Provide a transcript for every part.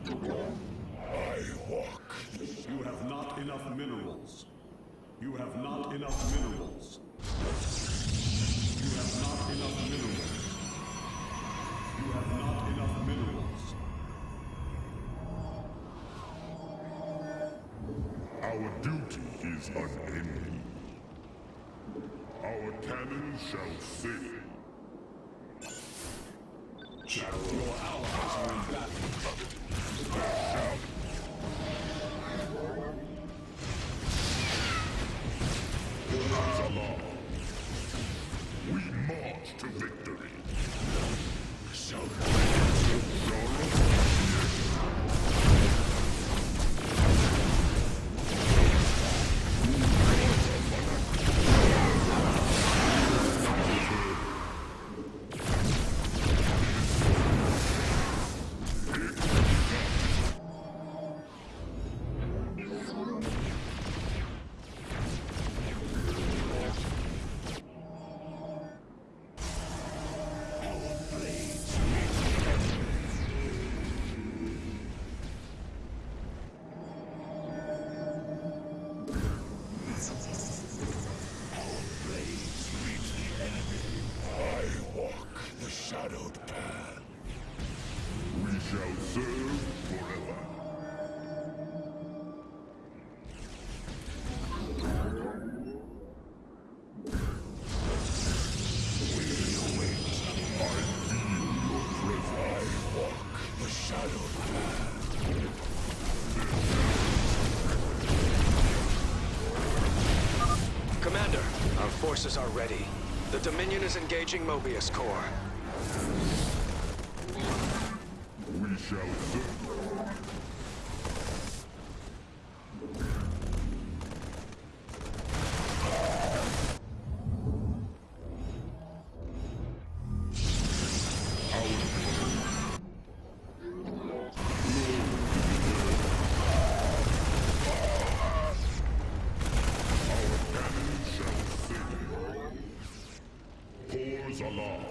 I walk. You have not enough minerals. You have not enough minerals. You have not enough minerals. You have not enough minerals. Our duty is unending. Our cannon shall sail. Your allies are in battle. Along. We march to victory. Shadowed path. We shall serve forever. We await. I feel your presence. I walk the shadowed path. Commander, our forces are ready. The Dominion is engaging Mobius Core. We shall serve. Along.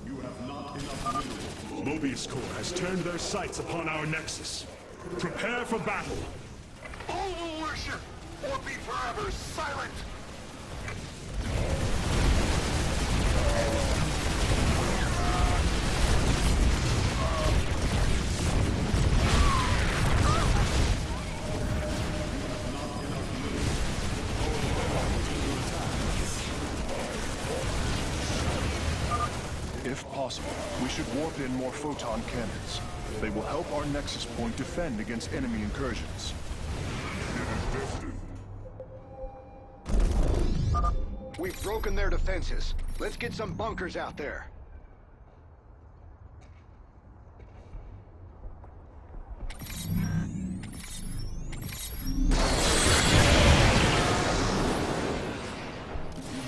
You have not enough minerals. Mobius Core has turned their sights upon our Nexus. Prepare for battle. All will worship or be forever silent. If possible, we should warp in more photon cannons. They will help our Nexus point defend against enemy incursions. We've broken their defenses. Let's get some bunkers out there. You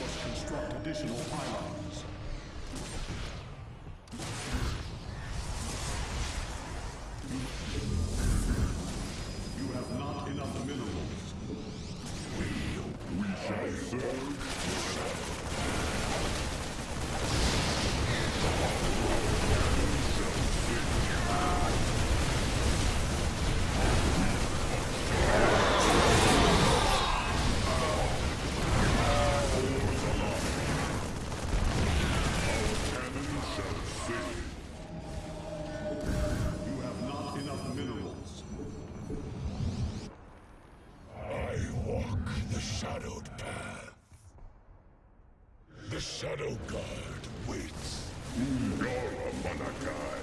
must construct additional pylons. You have not enough minerals. We shall serve. You have not enough minerals. I walk the shadowed path. The Shadow Guard waits. Ungara Manakai.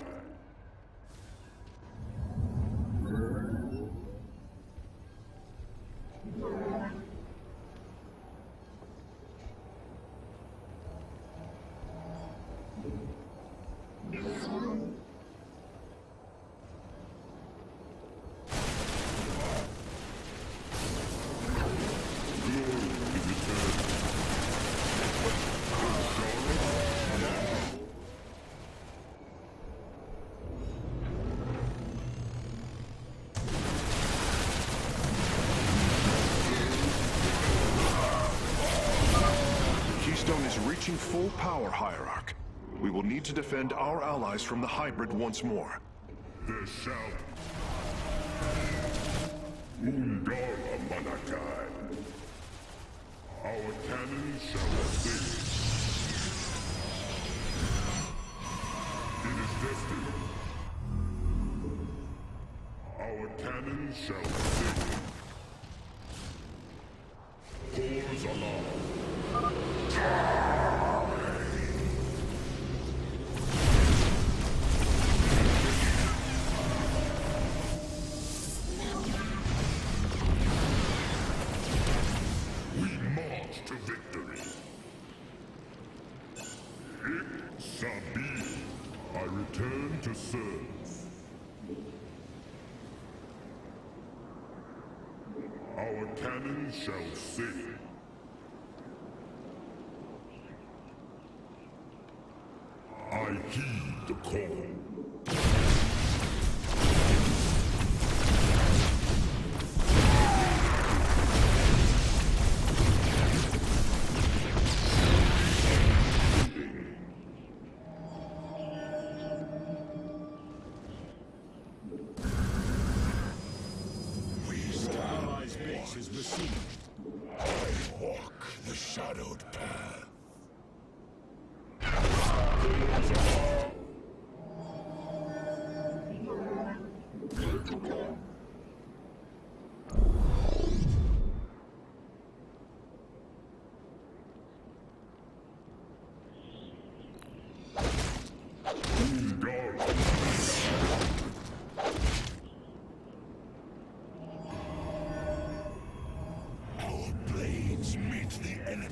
reaching full power, Hierarch. We will need to defend our allies from the hybrid once more. There shall Undara Manakai. Our cannon shall sing. It is destined. Our cannon shall sing. Cores alarm. To victory. Ik Sabi, I return to serve. Our cannon shall sing. I heed the call. Is received. I walk the shadowed path. Our blades meet the enemy.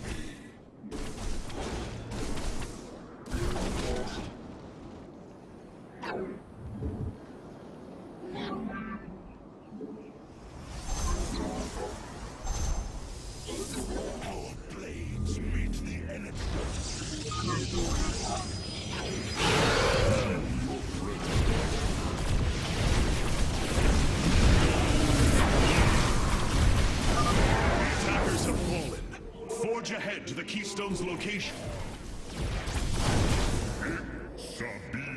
Our blades meet the enemy. Attackers have fallen. Forge ahead to the Keystone's location. Sabi.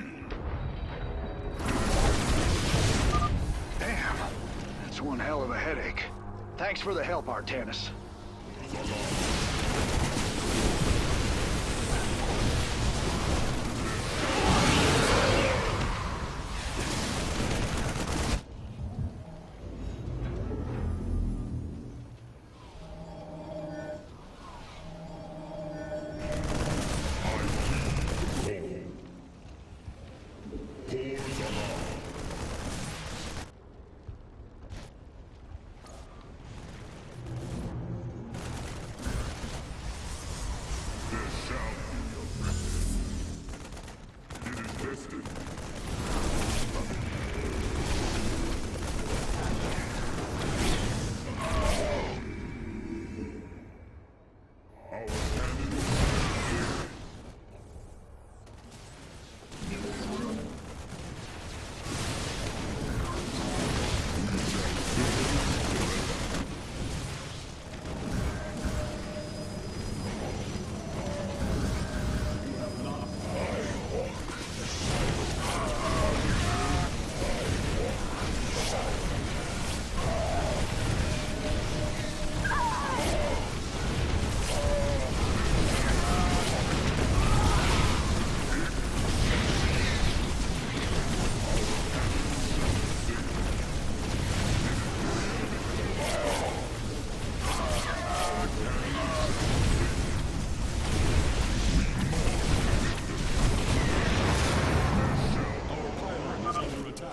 Damn. That's one hell of a headache. Thanks for the help, Artanis.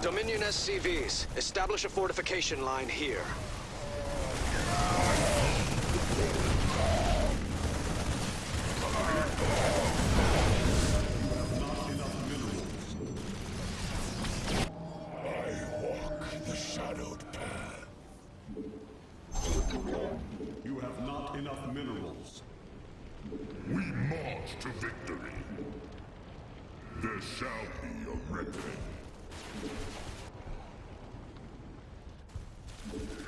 Dominion SCVs, establish a fortification line here. I walk the shadowed path. You have not enough minerals. We march to victory. There shall be a reckoning.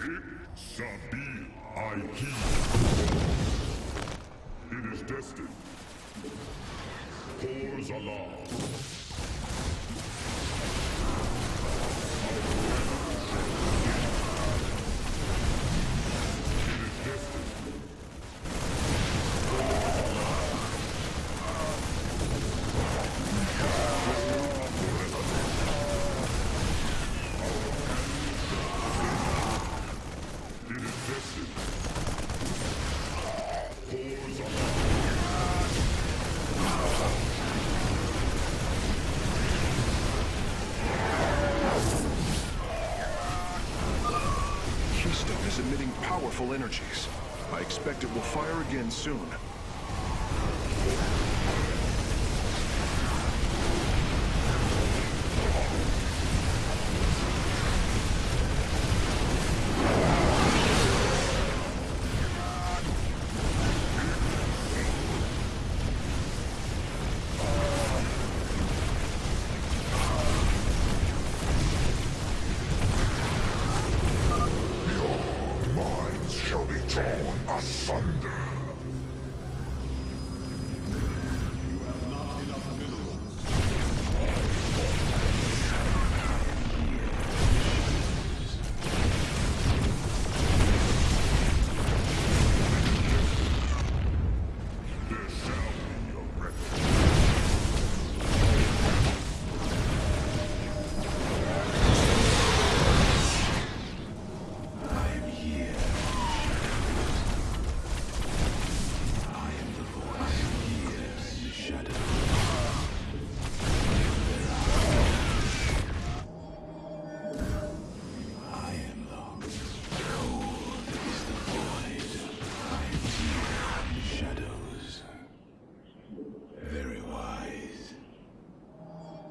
Ik Sabi, I heed. It is destined. Cause alarm. Keystone is emitting powerful energies. I expect it will fire again soon. Minds shall be torn asunder. You have not enough minerals. There shall be a reckoning. Very wise.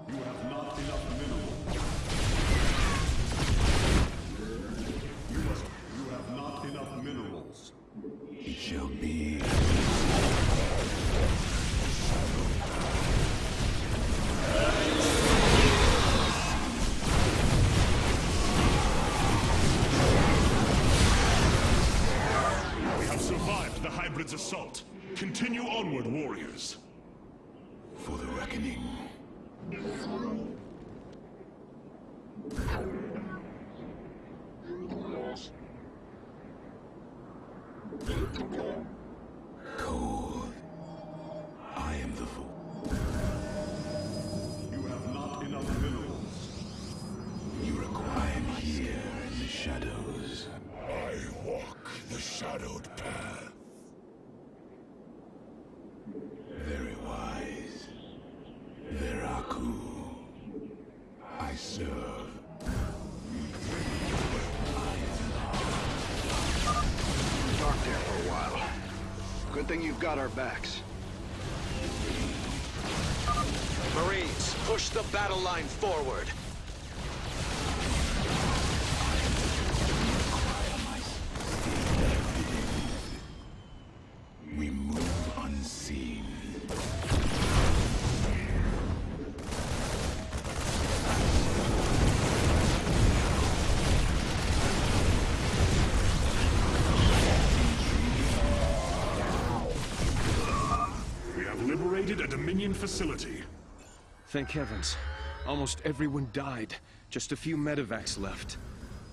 You have not enough minerals. You have not enough minerals. It shall be. We have survived the hybrid's assault. Continue onward, warriors. For the reckoning. Cold. I am the fool. You have not enough minerals. You require me here in the shadows. I walk the shadowed path. Very wise. Veraku. I serve. Dark there for a while. Good thing you've got our backs. Marines, push the battle line forward. We move unseen. We have liberated a Dominion facility. Thank heavens. Almost everyone died. Just a few medevacs left.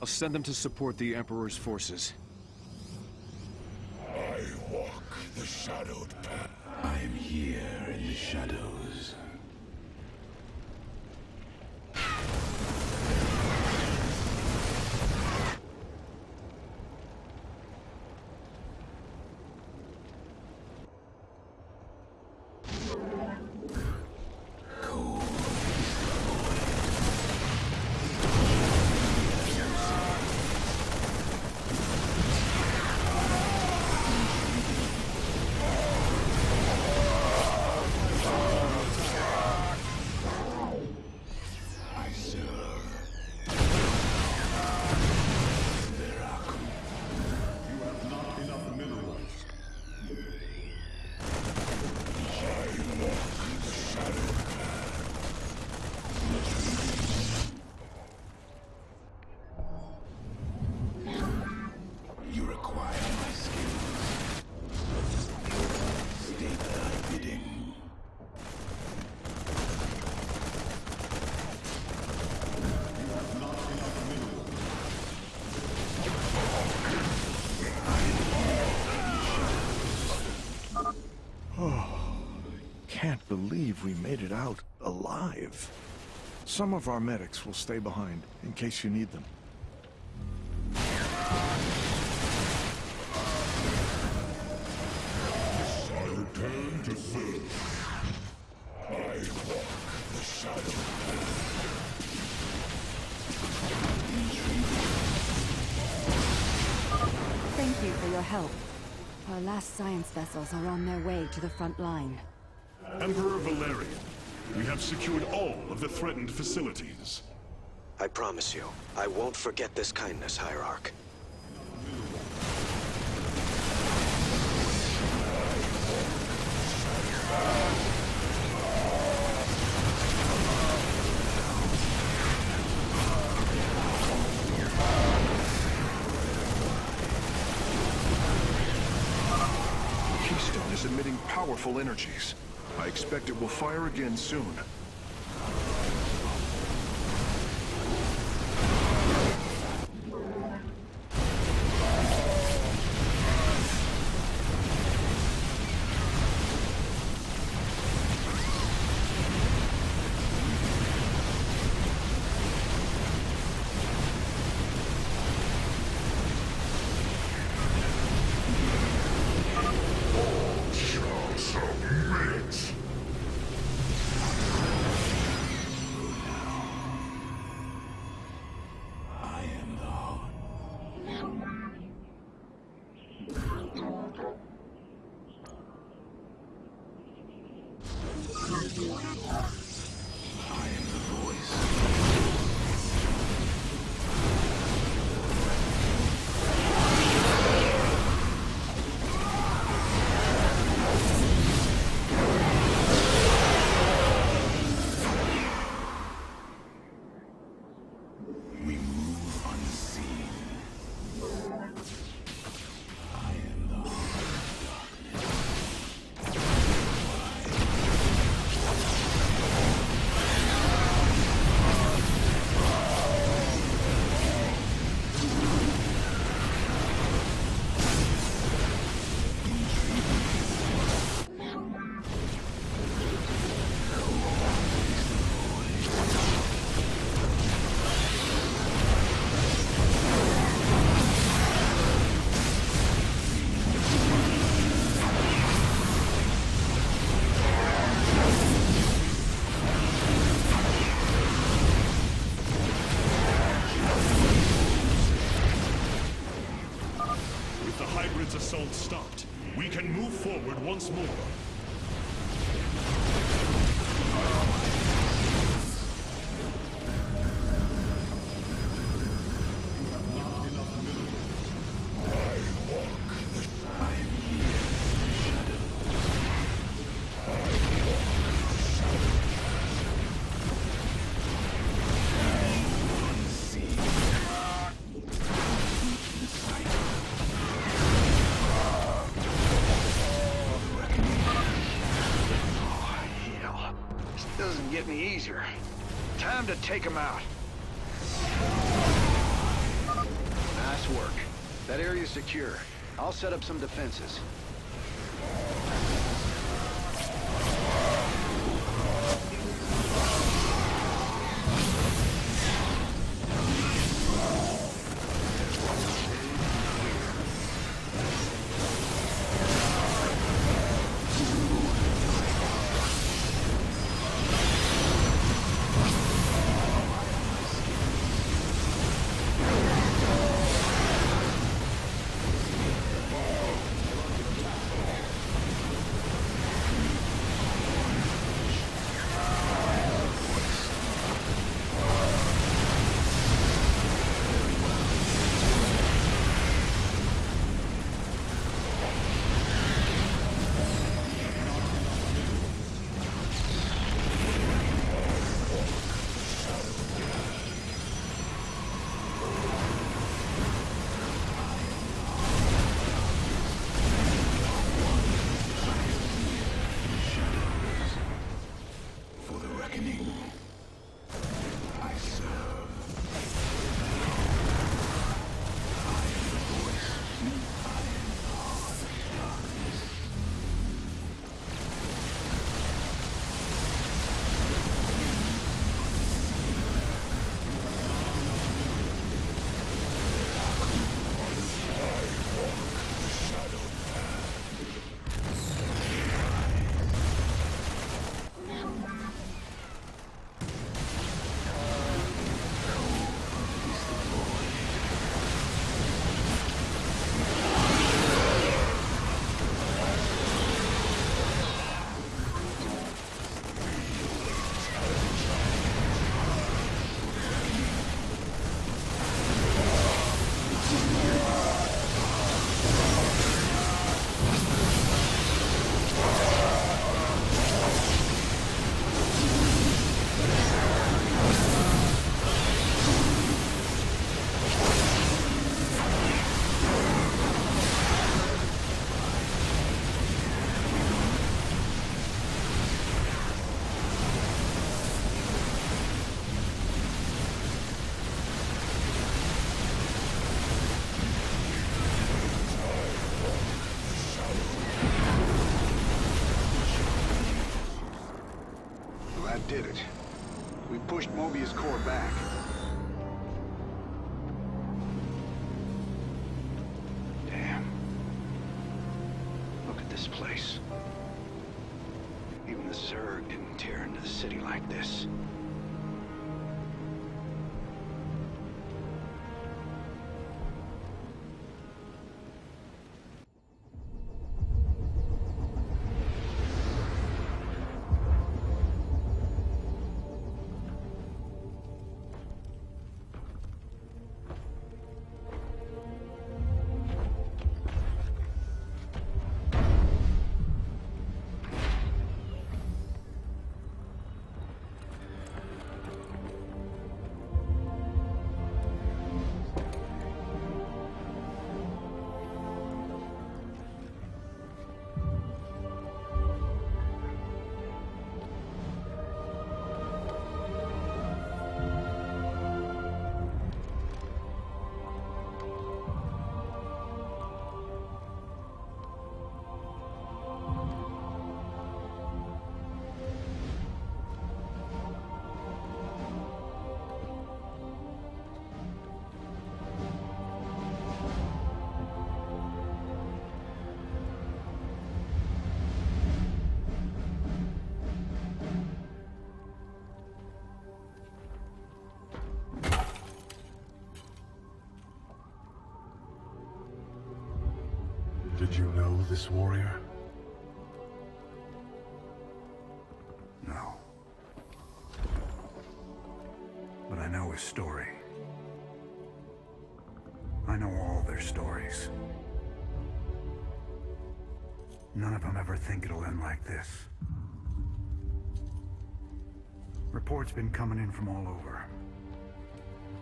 I'll send them to support the Emperor's forces. I walk the shadowed path. I am here in the shadows. strength. Some of our medics will stay behind in case you need them. I return to serve. I walk the shadow. Thank you for your help. Our last science vessels are on their way to the front line. Emperor Valerian, we have secured all of the threatened facilities. I promise you, I won't forget this kindness, Hierarch. Keystone is emitting powerful energies. I expect it will fire again soon. Assault stopped. We can move forward once more. Doesn't get any easier. Time to take him out. Nice work. That area's secure. I'll set up some defenses. Mobius core back. Damn. Look at this place. Even the Zerg didn't tear into the city like this. Did you know this warrior? No. But I know his story. I know all their stories. None of them ever think it'll end like this. Reports been coming in from all over.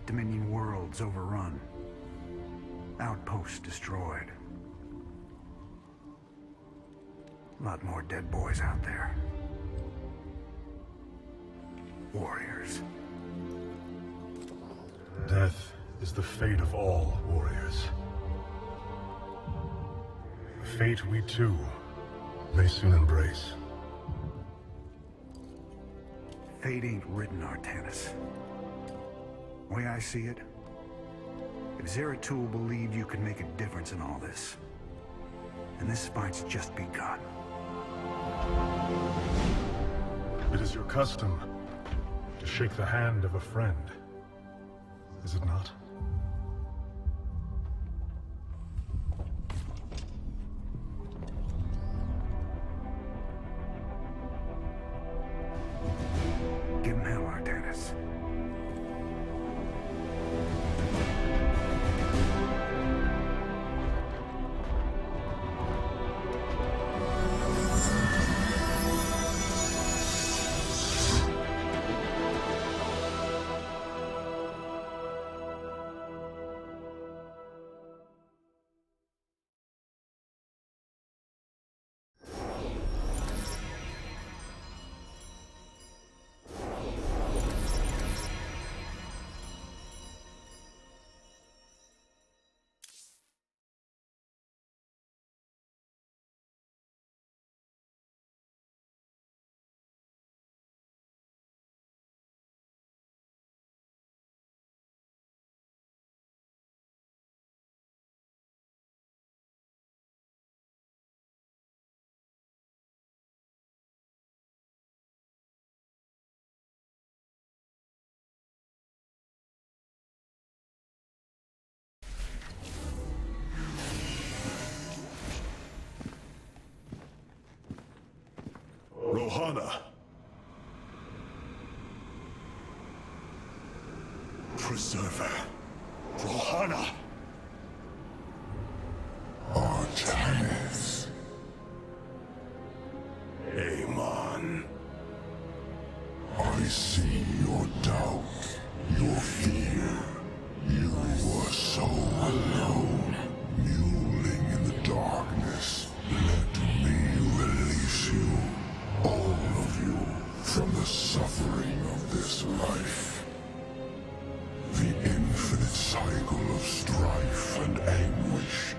Dominion worlds overrun. Outposts destroyed. A lot more dead boys out there. Warriors. Death is the fate of all warriors. A fate we too may soon embrace. Fate ain't written, Artanis. Way I see it, if Zeratul believed you could make a difference in all this, then this fight's just begun. It is your custom to shake the hand of a friend, is it not? Give him hell, Artanis. Rohana! Preserver! Rohana! Artanis. Amon! I see your doubt, your fear. You were so alone, mewling in the darkness. Let me release you, all of you, from the suffering of this life. The infinite cycle of strife and anguish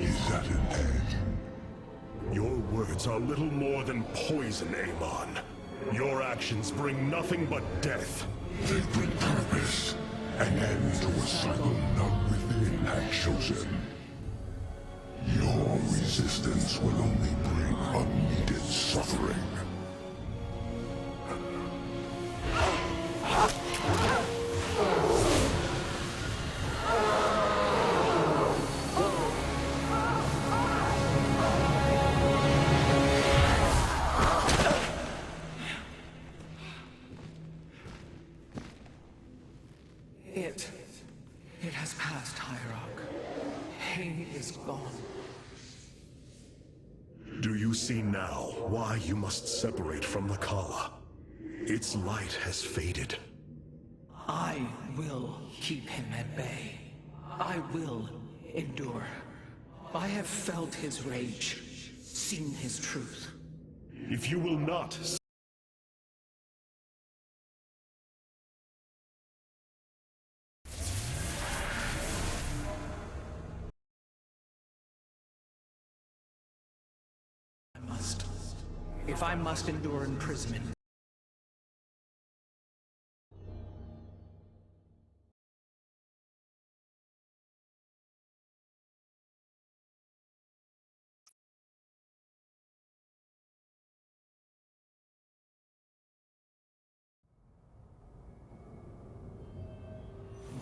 is at an end. Your words are little more than poison, Amon. Your actions bring nothing but death. They bring purpose, an end to a cycle none within had chosen. Your resistance will only bring unneeded suffering. It has passed, Hierarch. Pain is gone. Do you see now why you must separate from the Kala? Its light has faded. I will keep him at bay. I will endure. I have felt his rage, seen his truth. If you will not... If I must endure imprisonment.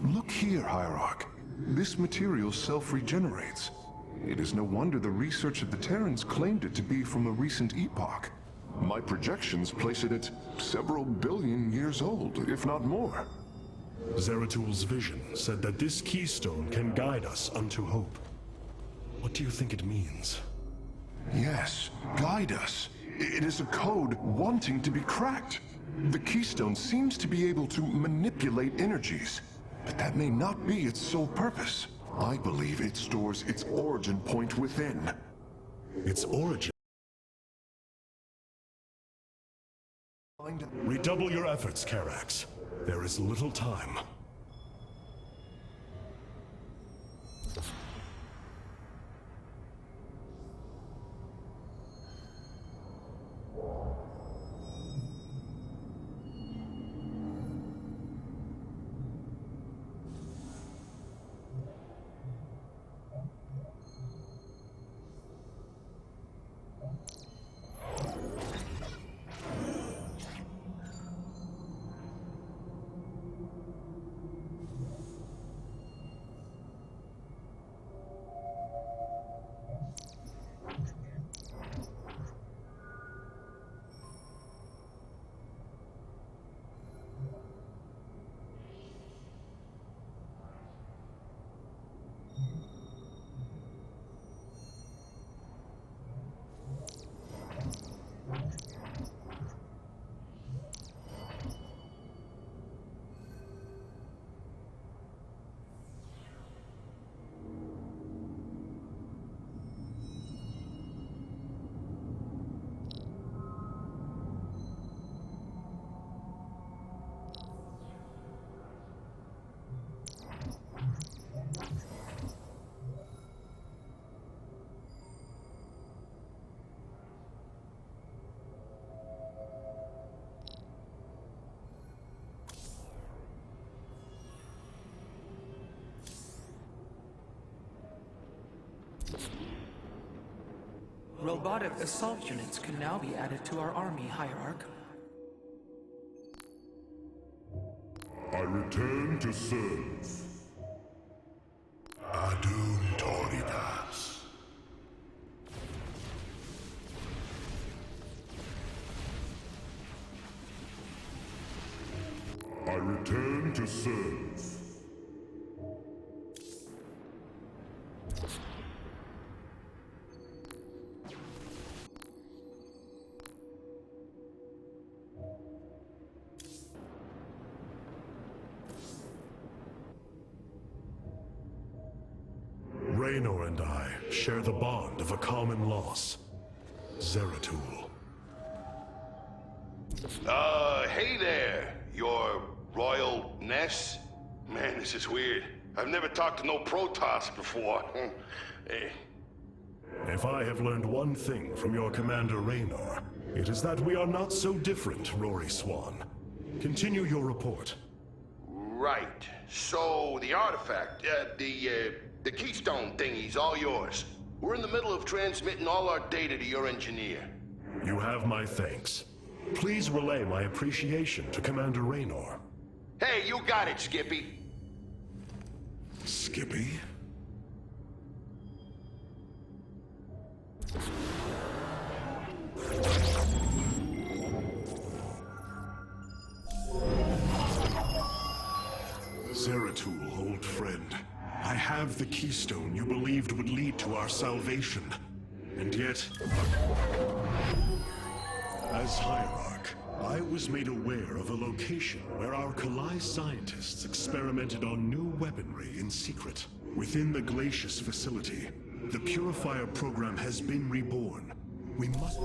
Look here, Hierarch. This material self-regenerates. It is no wonder the research of the Terrans claimed it to be from a recent epoch. My projections place it at several billion years old, if not more. Zeratul's vision said that this keystone can guide us unto hope. What do you think it means? Yes, guide us. It is a code wanting to be cracked. The keystone seems to be able to manipulate energies, but that may not be its sole purpose. I believe it stores its origin point within. Its origin? Redouble your efforts, Karax. There is little time. Robotic assault units can now be added to our army, Hierarch. I return to serve. Adum Toridas. I return to serve. Raynor and I share the bond of a common loss. Zeratul. Hey there, your Royal Ness? Man, this is weird. I've never talked to no Protoss before. Hey. If I have learned one thing from your Commander Raynor, It is that we are not so different, Rory Swan. Continue your report. Right. So, the artifact, the keystone thingy's all yours. We're in the middle of transmitting all our data to your engineer. You have my thanks. Please relay my appreciation to Commander Raynor. Hey, you got it, Skippy. Skippy? Zeratul, old friend. I have the keystone you believed would lead to our salvation. And yet, as Hierarch, I was made aware of a location where our Kalai scientists experimented on new weaponry in secret. Within the Glacius facility, the Purifier program has been reborn. We must...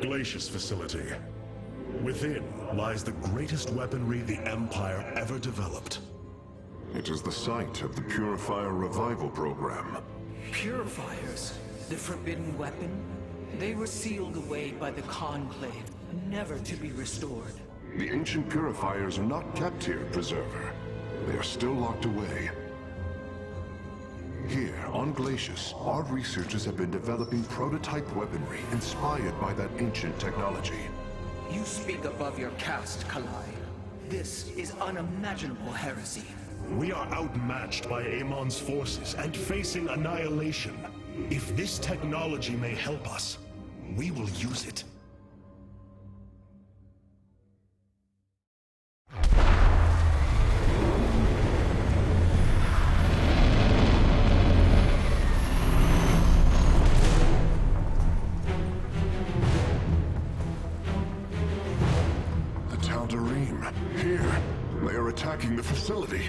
Glacius facility. Within lies the greatest weaponry the Empire ever developed. It is the site of the Purifier Revival Program. Purifiers? The forbidden weapon? They were sealed away by the Conclave, never to be restored. The ancient Purifiers are not kept here, Preserver. They are still locked away. Here, on Glacius, our researchers have been developing prototype weaponry inspired by that ancient technology. You speak above your caste, Kalai. This is unimaginable heresy. We are outmatched by Amon's forces and facing annihilation. If this technology may help us, we will use it. Here, they are attacking the facility.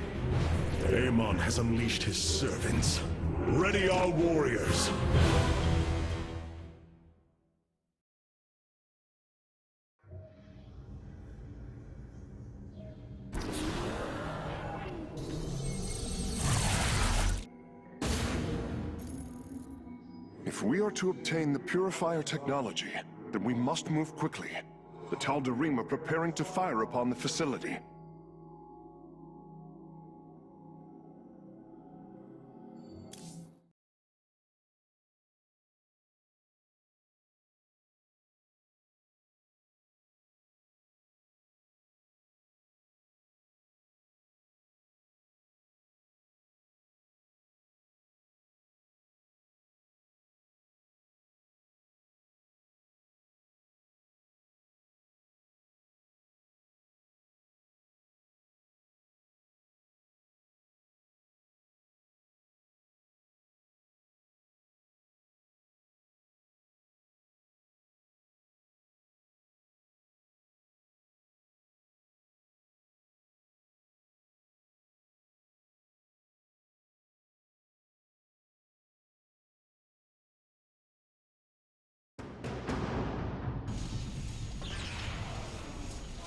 Amon has unleashed his servants. Ready our warriors! If we are to obtain the Purifier technology, then we must move quickly. The Tal'Darim are preparing to fire upon the facility.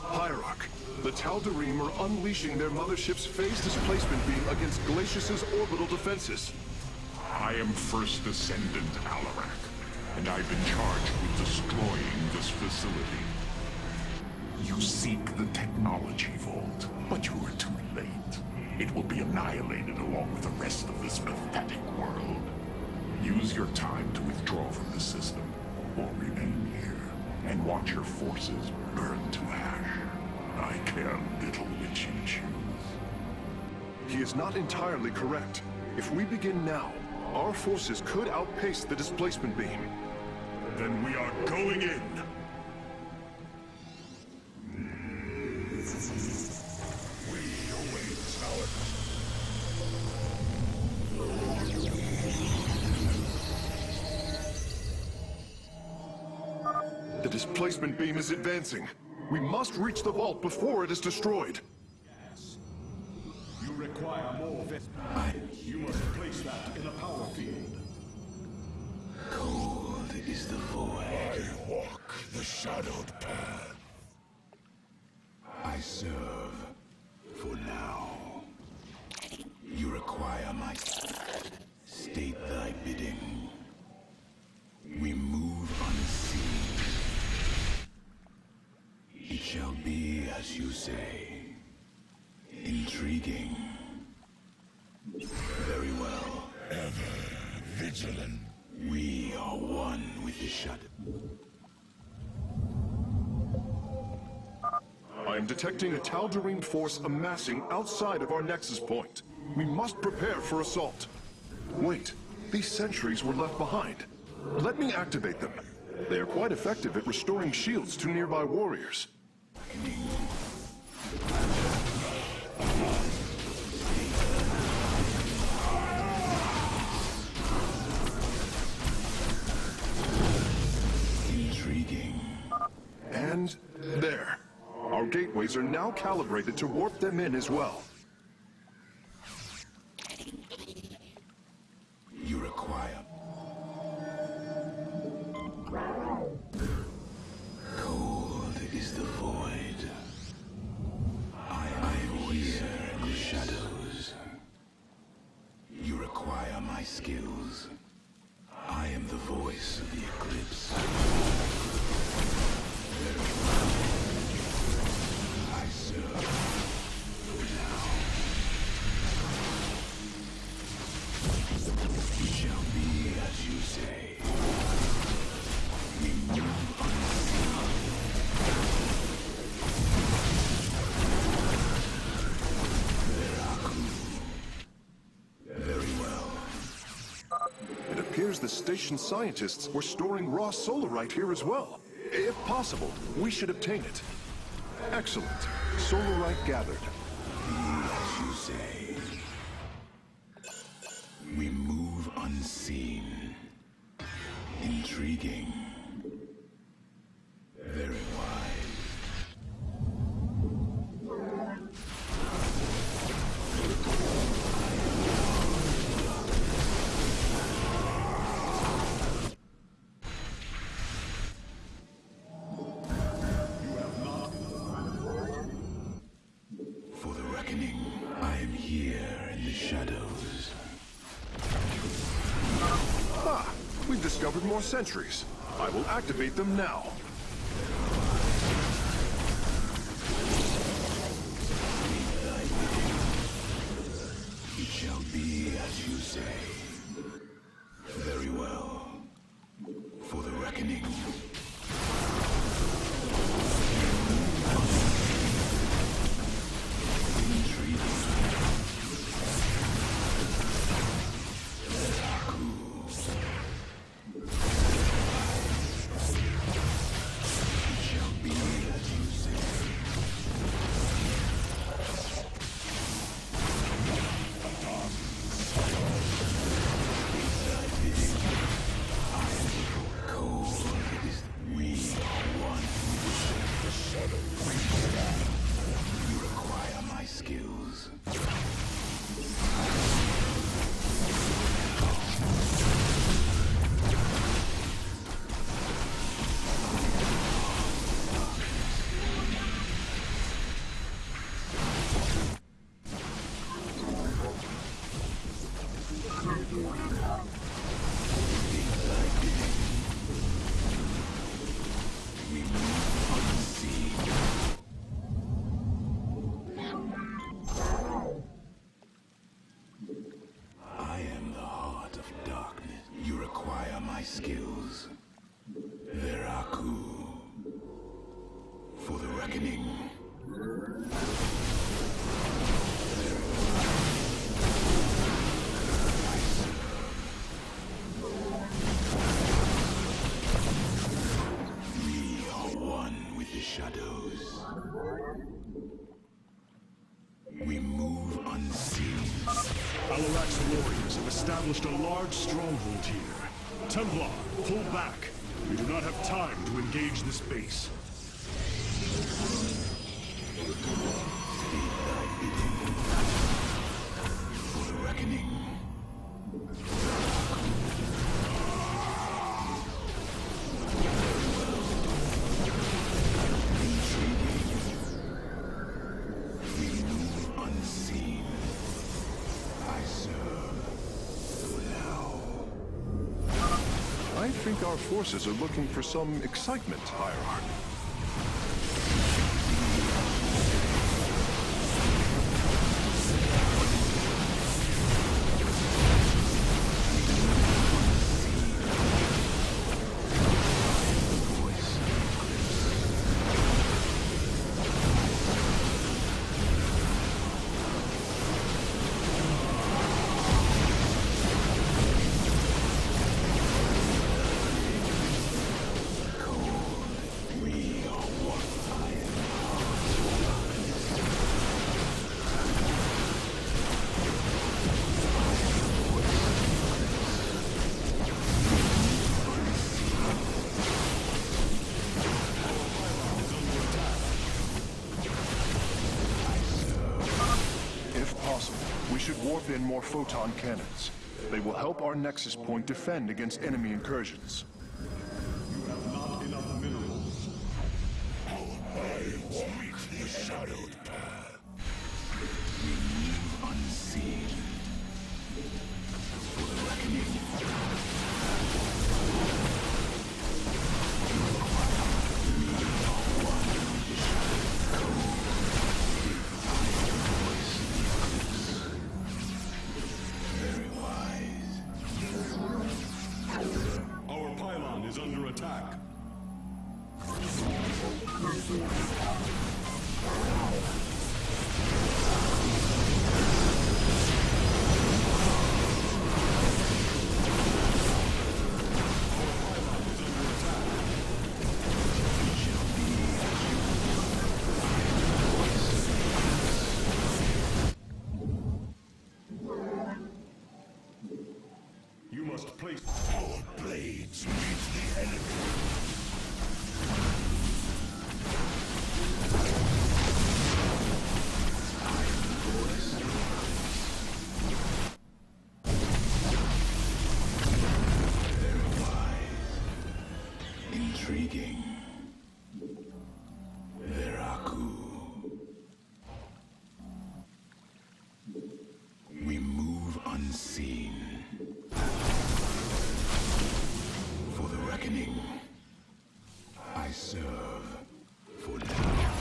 Hierarch, the Tal'Darim are unleashing their mothership's phase displacement beam against Glacius's orbital defenses. I am First Descendant Alarak, and I've been charged with destroying this facility. You seek the technology vault, but you are too late. It will be annihilated along with the rest of this pathetic world. Use your time to withdraw from the system, or remain here, and watch your forces burn to ash. I care little which you choose. He is not entirely correct. If we begin now, our forces could outpace the displacement beam. Then we are going in! We await our... The displacement beam is advancing. We must reach the vault before it is destroyed. Yes. You require more Vespa. You must place that in a power field. Cold. is the void. I walk the shadowed path. I serve for now. You require my... State thy bidding. We move unseen. It shall be as you say. Intriguing. Very well. Ever vigilant. We are one with the shadow. I am detecting a Tal'Darim force amassing outside of our nexus point. We must prepare for assault. Wait, these sentries were left behind. Let me activate them. They are quite effective at restoring shields to nearby warriors. Intriguing. And there. Our gateways are now calibrated to warp them in as well. You require... Cold is the void. I am here in the shadows. You require my skills. I am the voice of the eclipse. I serve now. It shall be as you say. We move unseen. Very well. It appears the station scientists were storing raw solarite here as well. If possible, we should obtain it. Excellent. Solarite gathered. Be as you say. We move unseen. Intriguing. Very wise. For the reckoning, I am here in the shadows. Ah! We've discovered more sentries. I will activate them now. It shall be as you say. Very well. For the reckoning. I am the heart of darkness. You require my skills. Veraku. For the reckoning. We are one with the shadows. We move unseen. Alarak's warriors have established a large stronghold here. Templar, pull back. We do not have time to engage this base. State thy bidding. For the reckoning. think our forces are looking for some excitement, Hierarch. Warp in more photon cannons. They will help our Nexus Point defend against enemy incursions. You have not enough minerals. Our minds meet the shadowed path. We move unseen. For the reckoning. Our pylon is under attack. You must place Our blades meet the enemy. Intriguing. Veraku. We move unseen. For the reckoning. I serve for now.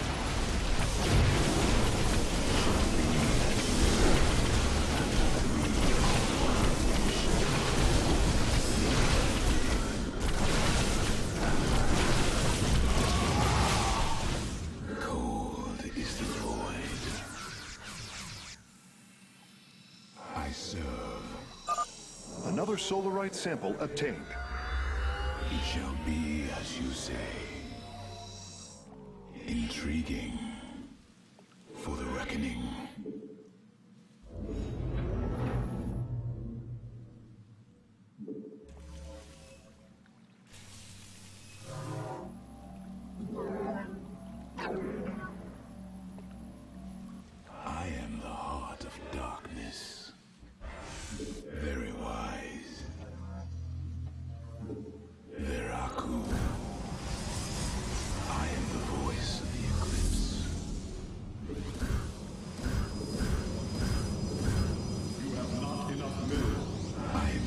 Cold is the void. I serve. Another Solarite sample obtained. It shall be as you say. Intriguing. For the reckoning. I am the heart of darkness. Very wise. Veraku. I am the voice of the eclipse. you have not enough minerals. I am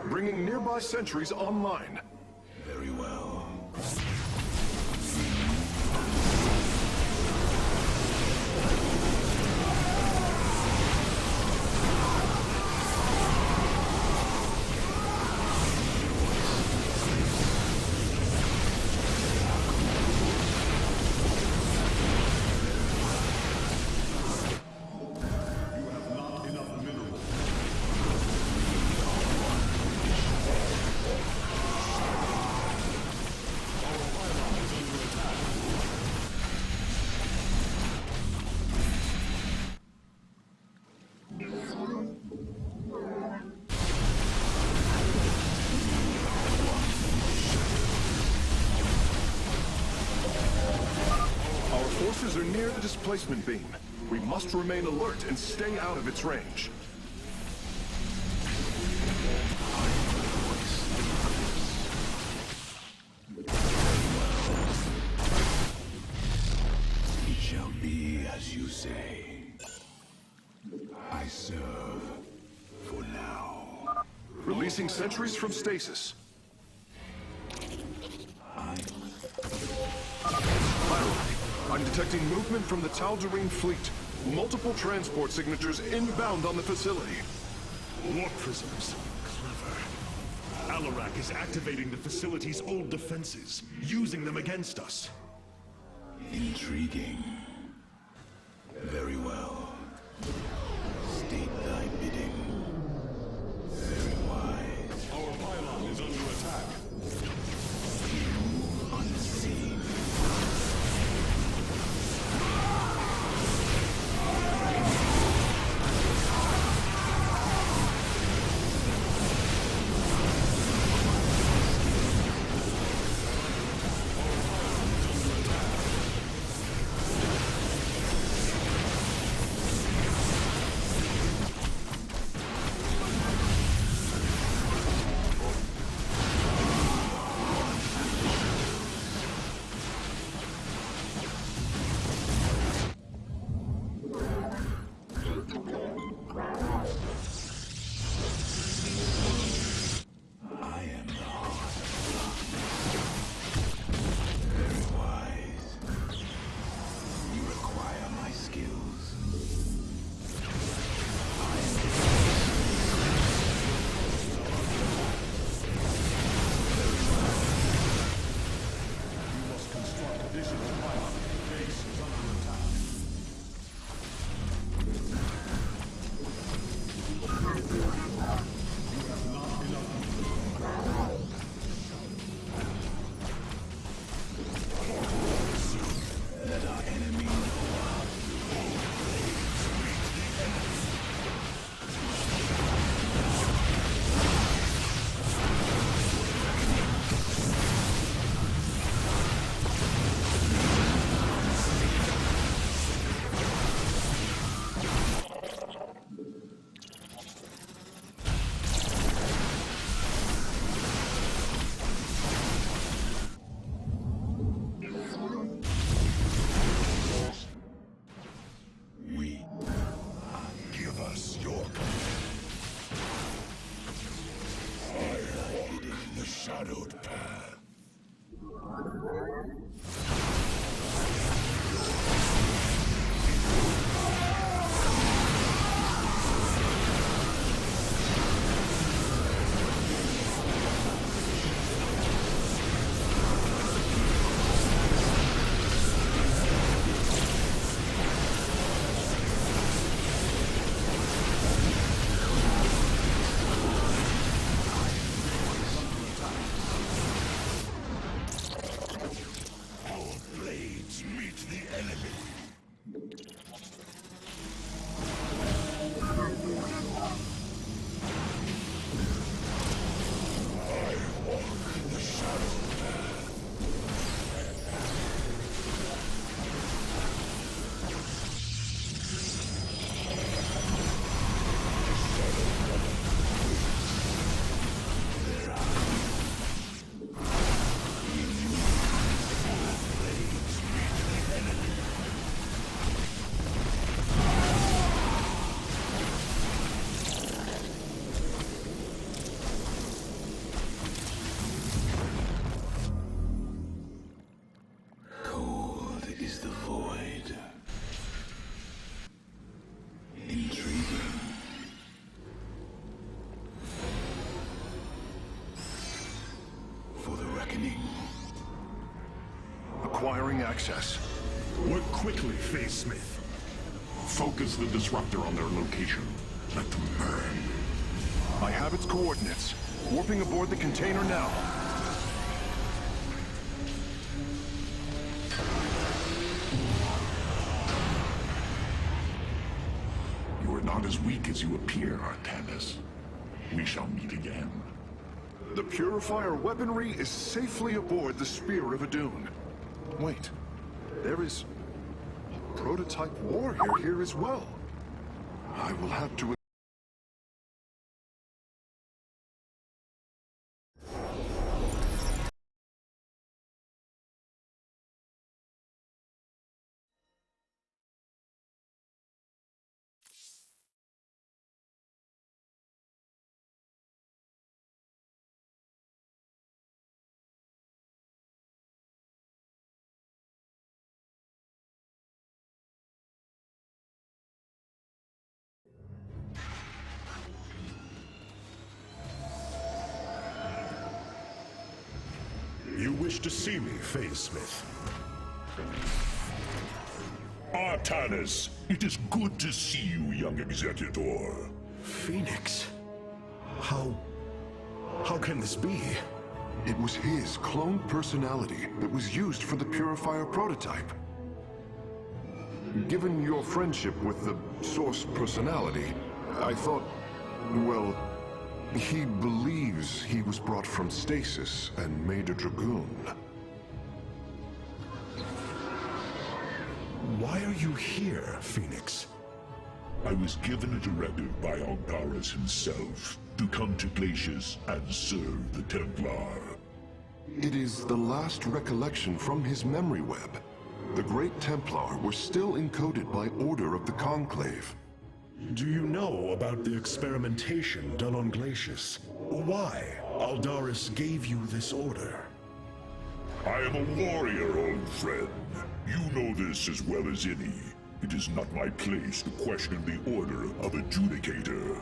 Bringing nearby sentries online. very well. You have not enough minerals. Our forces are near the displacement beam. We must remain alert and stay out of its range. It shall be as you say. I serve. serve for now. Releasing sentries from stasis. I'm detecting movement from the Tal'Darim fleet. Multiple transport signatures inbound on the facility. Warp prisms. Clever. Alarak is activating the facility's old defenses, using them against us. Intriguing. Very well. State thy bidding. Very wise. Our pylon is under attack. Unseen. Acquiring access. Work quickly, Phase Smith. Focus the disruptor on their location. Let them burn. I have its coordinates. Warping aboard the container now. You are not as weak as you appear, Artanis. We shall meet again. The Purifier weaponry is safely aboard the Spear of Adun. Wait, there is a prototype warrior here as well. I will have to wish to see me, Phase Smith? Artanis, it is good to see you, young Executor. Phoenix? How can this be? It was his cloned personality that was used for the Purifier prototype. Given your friendship with the Source personality, I thought, well, he believes he was brought from stasis and made a Dragoon. Why are you here, Phoenix? I was given a directive by Aldaris himself to come to Glacius and serve the Templar. It is the last recollection from his memory web. The Great Templar were still encoded by order of the Conclave. Do you know about the experimentation done on Glacius? Why Aldaris gave you this order? I am a warrior, old friend. You know this as well as any. It is not my place to question the order of Adjudicator.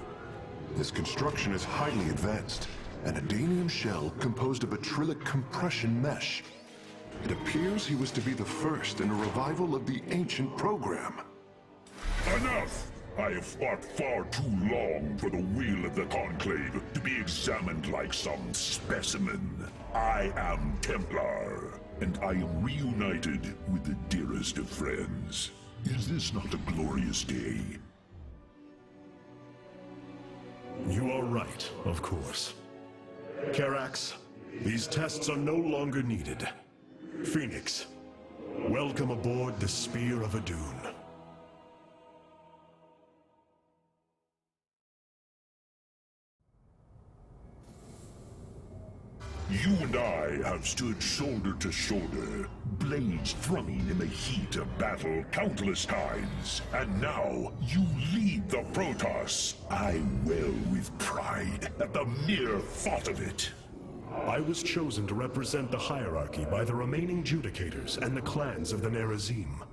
His construction is highly advanced, an Adanium shell composed of a trillic compression mesh. It appears he was to be the first in a revival of the ancient program. Enough! I have fought far too long for the will of the Conclave to be examined like some specimen. I am Templar, and I am reunited with the dearest of friends. Is this not a glorious day? You are right, of course. Karax, these tests are no longer needed. Phoenix, welcome aboard the Spear of Adun. You and I have stood shoulder to shoulder, blades thrumming in the heat of battle countless times. And now, you lead the Protoss. I wail with pride at the mere thought of it. I was chosen to represent the hierarchy by the remaining Judicators and the clans of the Nerazim.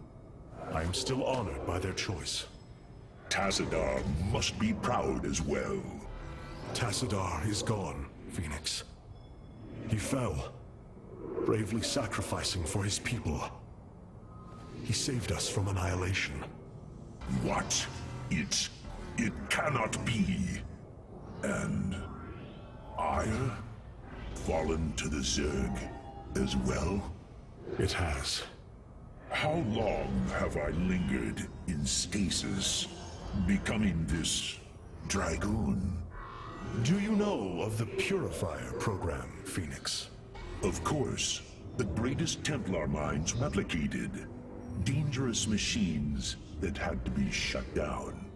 I am still honored by their choice. Tassadar must be proud as well. Tassadar is gone, Phoenix. He fell, bravely sacrificing for his people. He saved us from annihilation. What? It cannot be. And I've fallen to the Zerg as well? It has. How long have I lingered in stasis, becoming this Dragoon? Do you know of the Purifier program, Phoenix? Of course. The greatest Templar minds replicated. Dangerous machines that had to be shut down.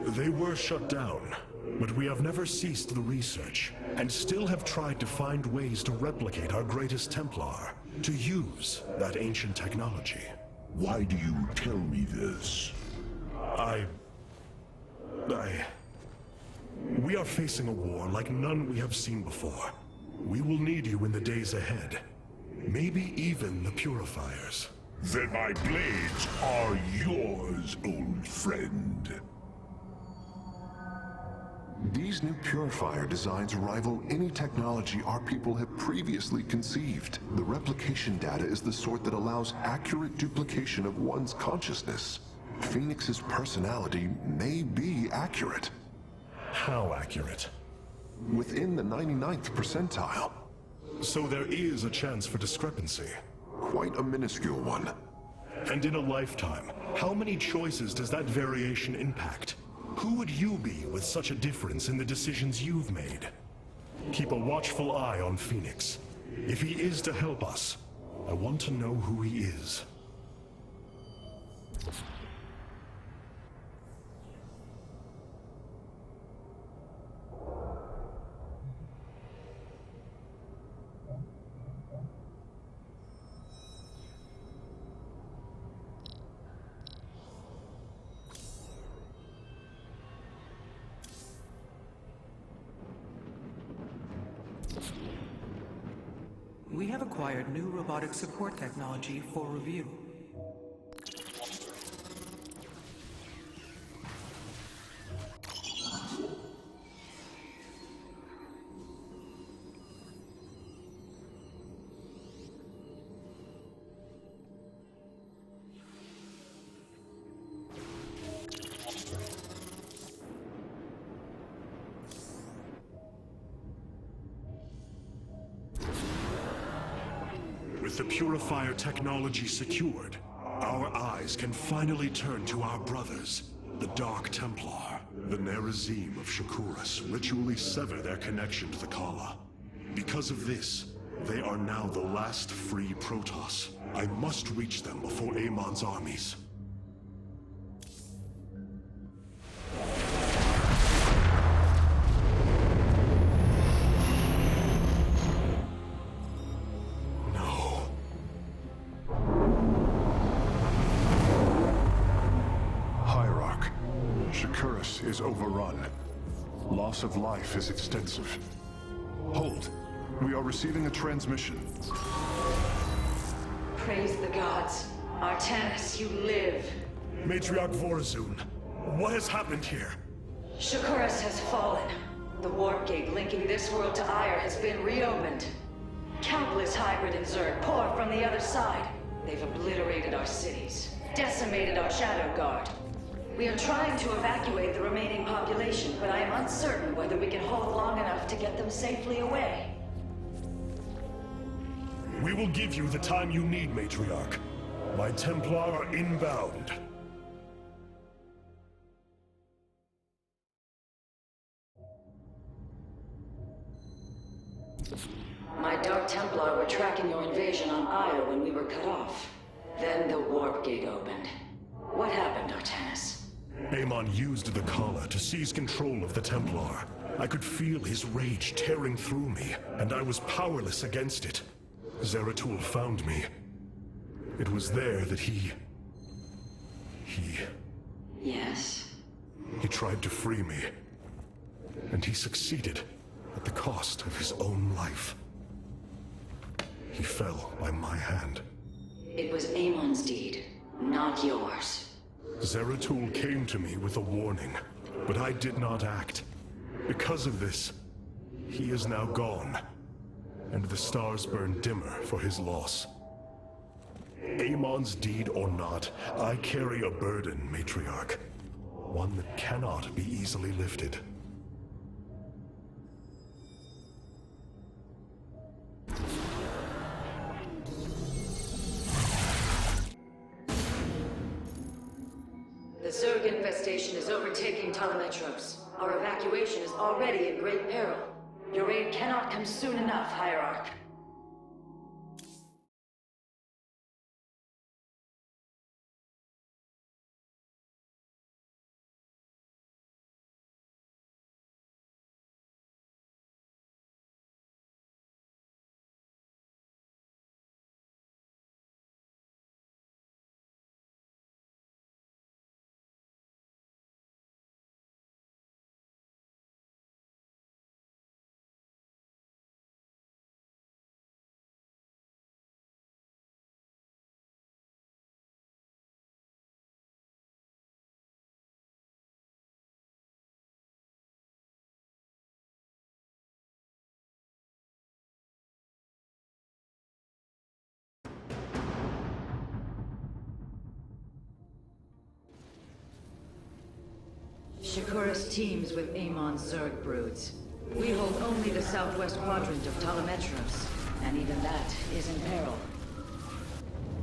They were shut down, but we have never ceased the research, and still have tried to find ways to replicate our greatest Templar, to use that ancient technology. Why do you tell me this? We are facing a war like none we have seen before. We will need you in the days ahead. Maybe even the Purifiers. Then my blades are yours, old friend. These new Purifier designs rival any technology our people have previously conceived. The replication data is the sort that allows accurate duplication of one's consciousness. Phoenix's personality may be accurate. How accurate? Within the 99th percentile. So there is a chance for discrepancy. Quite a minuscule one. And in a lifetime, how many choices does that variation impact? Who would you be with such a difference in the decisions you've made? Keep a watchful eye on Phoenix. If he is to help us, I want to know who he is. We have acquired new robotic support technology for review. With the purifier technology secured, our eyes can finally turn to our brothers, the Dark Templar. The Nerazim of Shakuras ritually sever their connection to the Kala. Because of this, they are now the last free Protoss. I must reach them before Amon's armies. Is overrun. Loss of life is extensive. Hold. We are receiving a transmission. Praise the gods. Artanis, you live. Matriarch Vorazun, what has happened here? Shakuras has fallen. The warp gate linking this world to Ire has been reopened. Countless hybrid and Zerg pour from the other side. They've obliterated our cities, decimated our Shadow Guard. We are trying to evacuate the remaining population, but I am uncertain whether we can hold long enough to get them safely away. We will give you the time you need, Matriarch. My Templar are inbound. My Dark Templar were tracking your invasion on Ire when we were cut off. Then the warp gate opened. What happened, Artanis? Amon used the Kala to seize control of the Templar. I could feel his rage tearing through me, and I was powerless against it. Zeratul found me. It was there that he... Yes? He tried to free me. And he succeeded, at the cost of his own life. He fell by my hand. It was Amon's deed, not yours. Zeratul came to me with a warning, but I did not act. Because of this, he is now gone, and the stars burn dimmer for his loss. Amon's deed or not, I carry a burden, Matriarch. One that cannot be easily lifted. The Zerg infestation is overtaking Telemetros. Our evacuation is already in great peril. Your aid cannot come soon enough, Hierarch. Shakuras teams with Amon's Zerg broods. We hold only the southwest quadrant of Telemetros, and even that is in peril.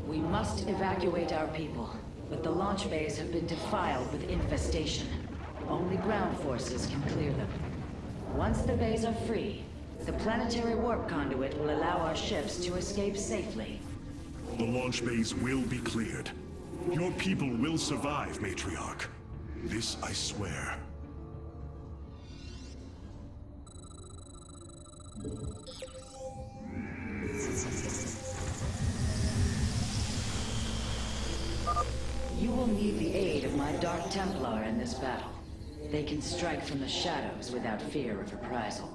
We must evacuate our people, but the launch bays have been defiled with infestation. Only ground forces can clear them. Once the bays are free, the planetary warp conduit will allow our ships to escape safely. The launch bays will be cleared. Your people will survive, Matriarch. This I swear. You will need the aid of my Dark Templar in this battle. They can strike from the shadows without fear of reprisal.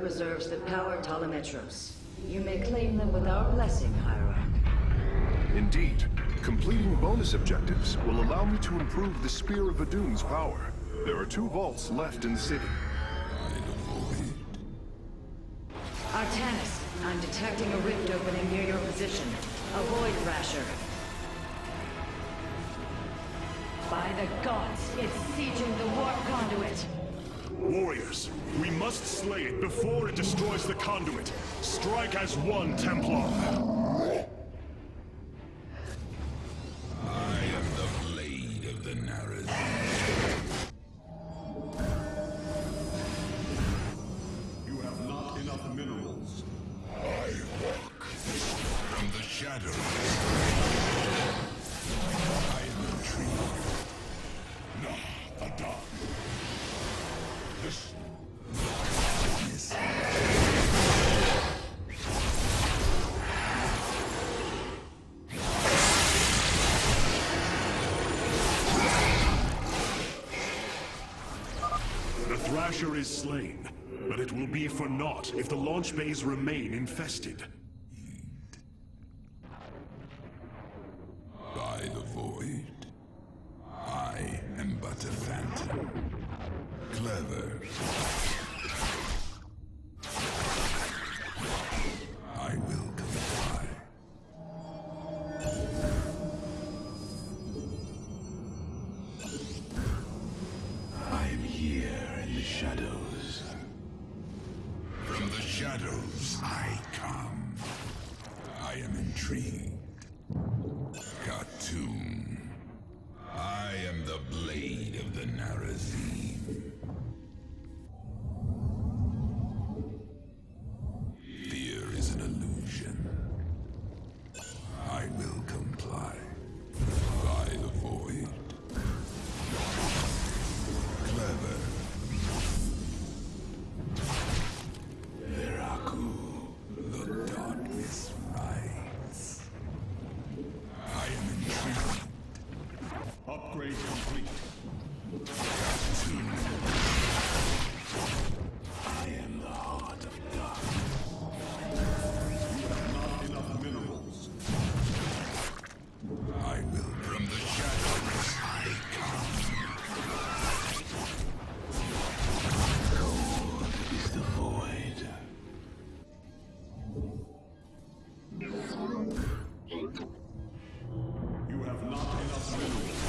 Reserves that power Telemetros. You may claim them with our blessing, Hierarch. Indeed. Completing bonus objectives will allow me to improve the Spear of Adun's power. There are 2 vaults left in the city. Artanis, I'm detecting a rift opening near your position. Avoid Thrasher. By the gods, it's sieging the warp conduit. Warriors, we must slay it before it destroys the conduit. Strike as one, Templar. I am the blade of the Narazim. You have not enough minerals. I walk from the shadows. I am intrigued. No, the dark. This darkness. The Thrasher is slain, but it will be for naught if the launch bays remain infested. By the void, I am but a phantom. Clever. I will comply. I am here in the shadows. From the shadows I come. I am intrigued. Khartoum. I am the blade of the Narazim. Fear is an illusion. I will comply. By the void. Clever. Veraku. The darkness rides. I am intrigued. Upgrade complete. I am the heart of darkness. You have not enough minerals. I will from the shadows I come. Cold is the void. You have not enough minerals.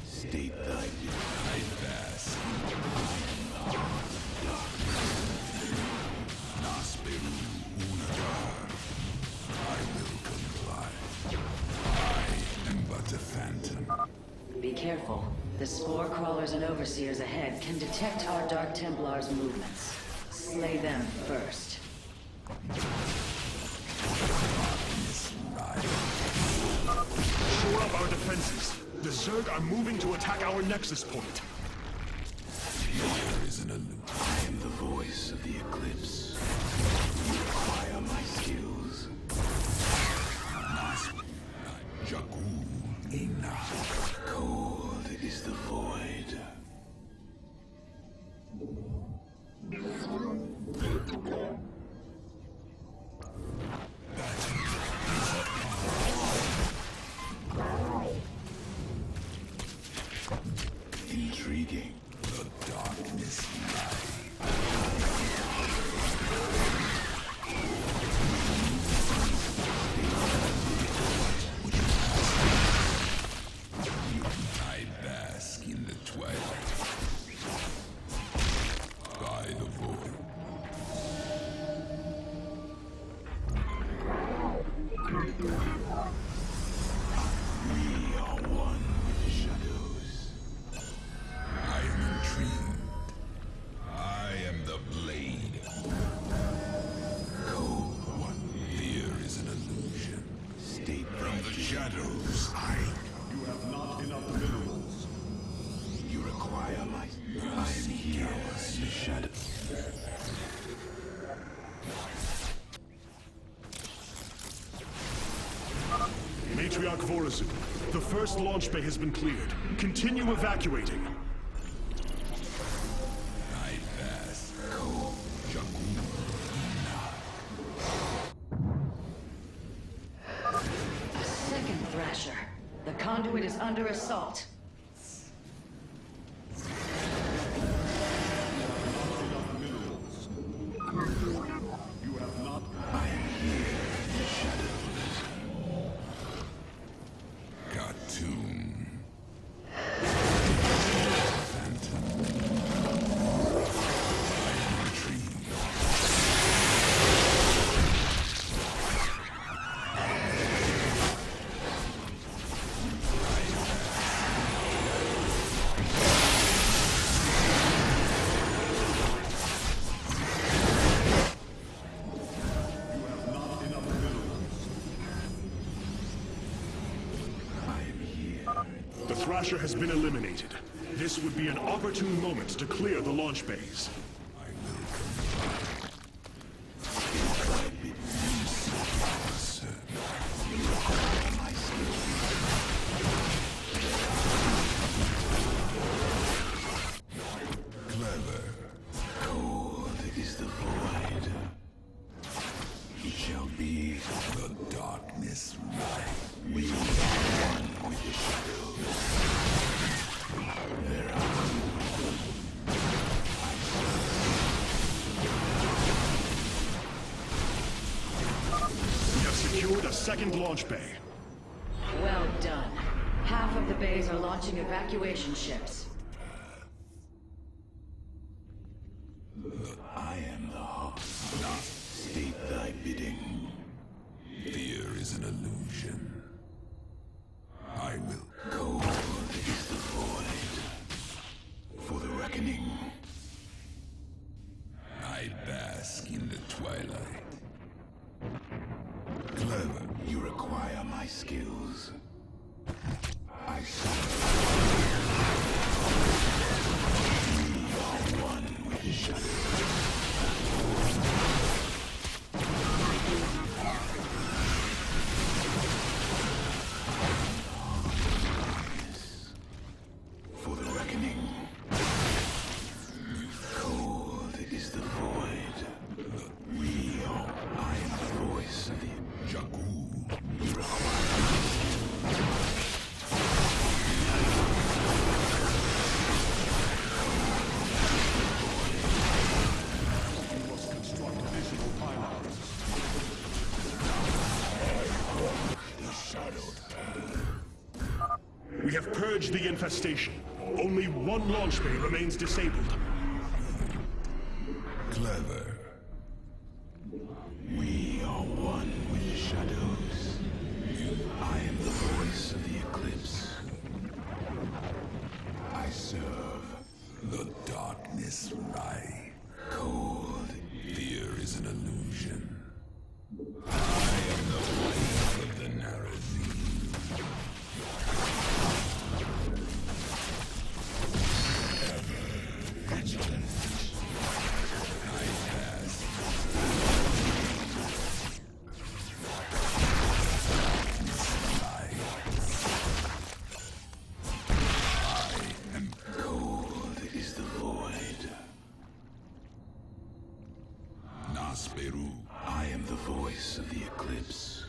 State thy I fast. Nasperu Unagar. I will comply. I am but a phantom. Be careful. The spore crawlers and overseers ahead can detect our Dark Templars' movements. Slay them first. Shore up our defenses. The Zerg are moving to attack our nexus point. Fear is an illusion. I am the voice of the eclipse. You acquire my skills. Jakul Ina. Cold is the void. Intriguing. The darkness I bask in the twilight. By the void. We are one with the shadows. I am intrigued. I the shadow. Matriarch Vorizu, the first launch bay has been cleared. Continue evacuating. A second Thrasher. The conduit is under assault. The Thrasher has been eliminated. This would be an opportune moment to clear the launch bays. Clever. Cold is the void. It shall be the darkness right. We are one with the shadows. There are We have secured a second launch bay. Well done. Half of the bays are launching evacuation ships. I am the heart. Not state thy bidding. Fear is an illusion. I will. Cold is the void. For the reckoning. I bask in the twilight. Clever, you require my skills. I We are one with the shadows. For the reckoning. Cold is the void. Real. I am the voice of the Jakku. You require You must construct additional pylons. the shadow. We have purged the infestation. Only one launch bay remains disabled. Clever. We are one with the shadows. I am the voice of the eclipse. I serve the darkness right. Cold. Fear is an illusion. I am the voice of the Narazine. Cold is the void. Nasperu. I am the voice of the eclipse.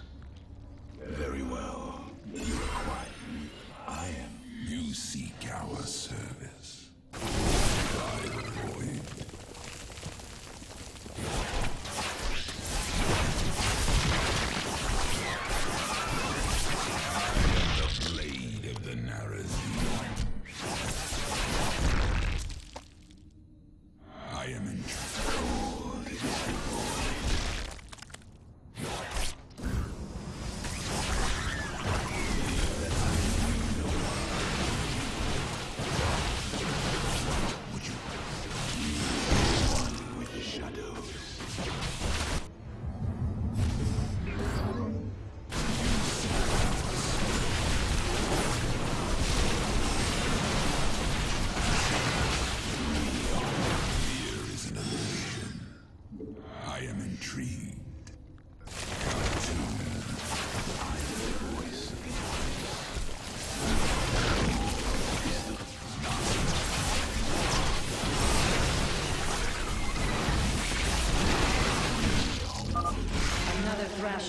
Very well. You require me. I am. You seek our service. By the void. The blade of the Narazine. I am in cold is the void.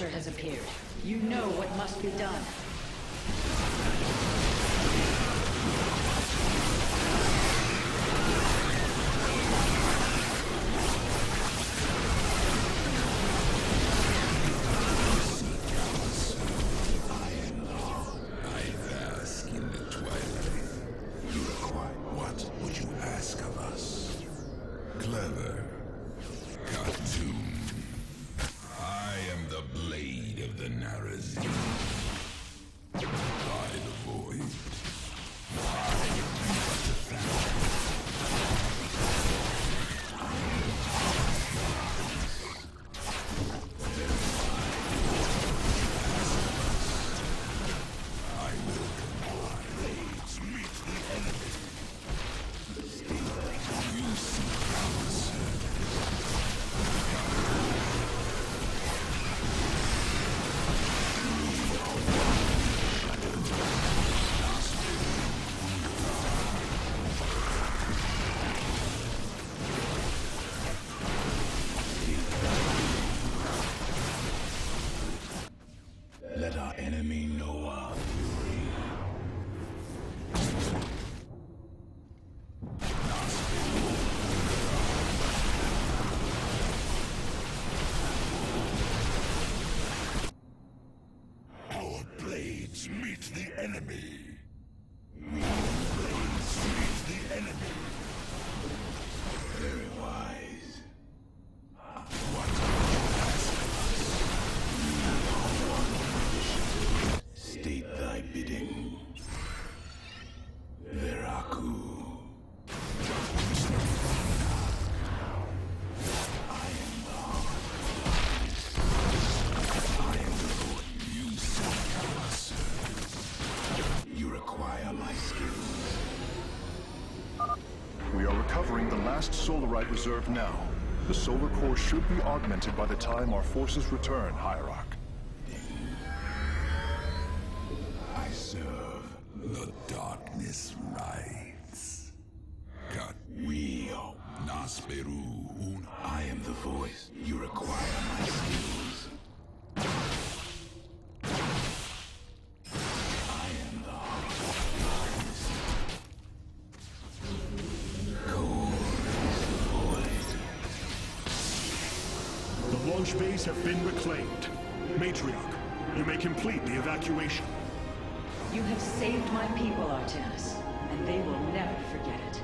pressure has appeared. You know what must be done. Clever. Cartoon. I am the blade of the Narazim. By the void. I am but the phantom. I will combine blades meet the enemy. You see powers. Let our enemy know our fury. Our blades meet the enemy. Our blades meet the enemy. Very wise. What would you ask of us? State thy bidding. Veraku. I am the heart. I am the Lord. You seek us. You require my skills. We are recovering the last Solarite reserve now. The solar core should be augmented by the time our forces return, Hierarch. I serve. The darkness rides. God, we Nasperu. I am the voice. You require my skills. I am the heart of darkness. Core is the void. The launch bays have been reclaimed. Matriarch, you may complete the evacuation. You have saved my people, Artanis, and they will never forget it.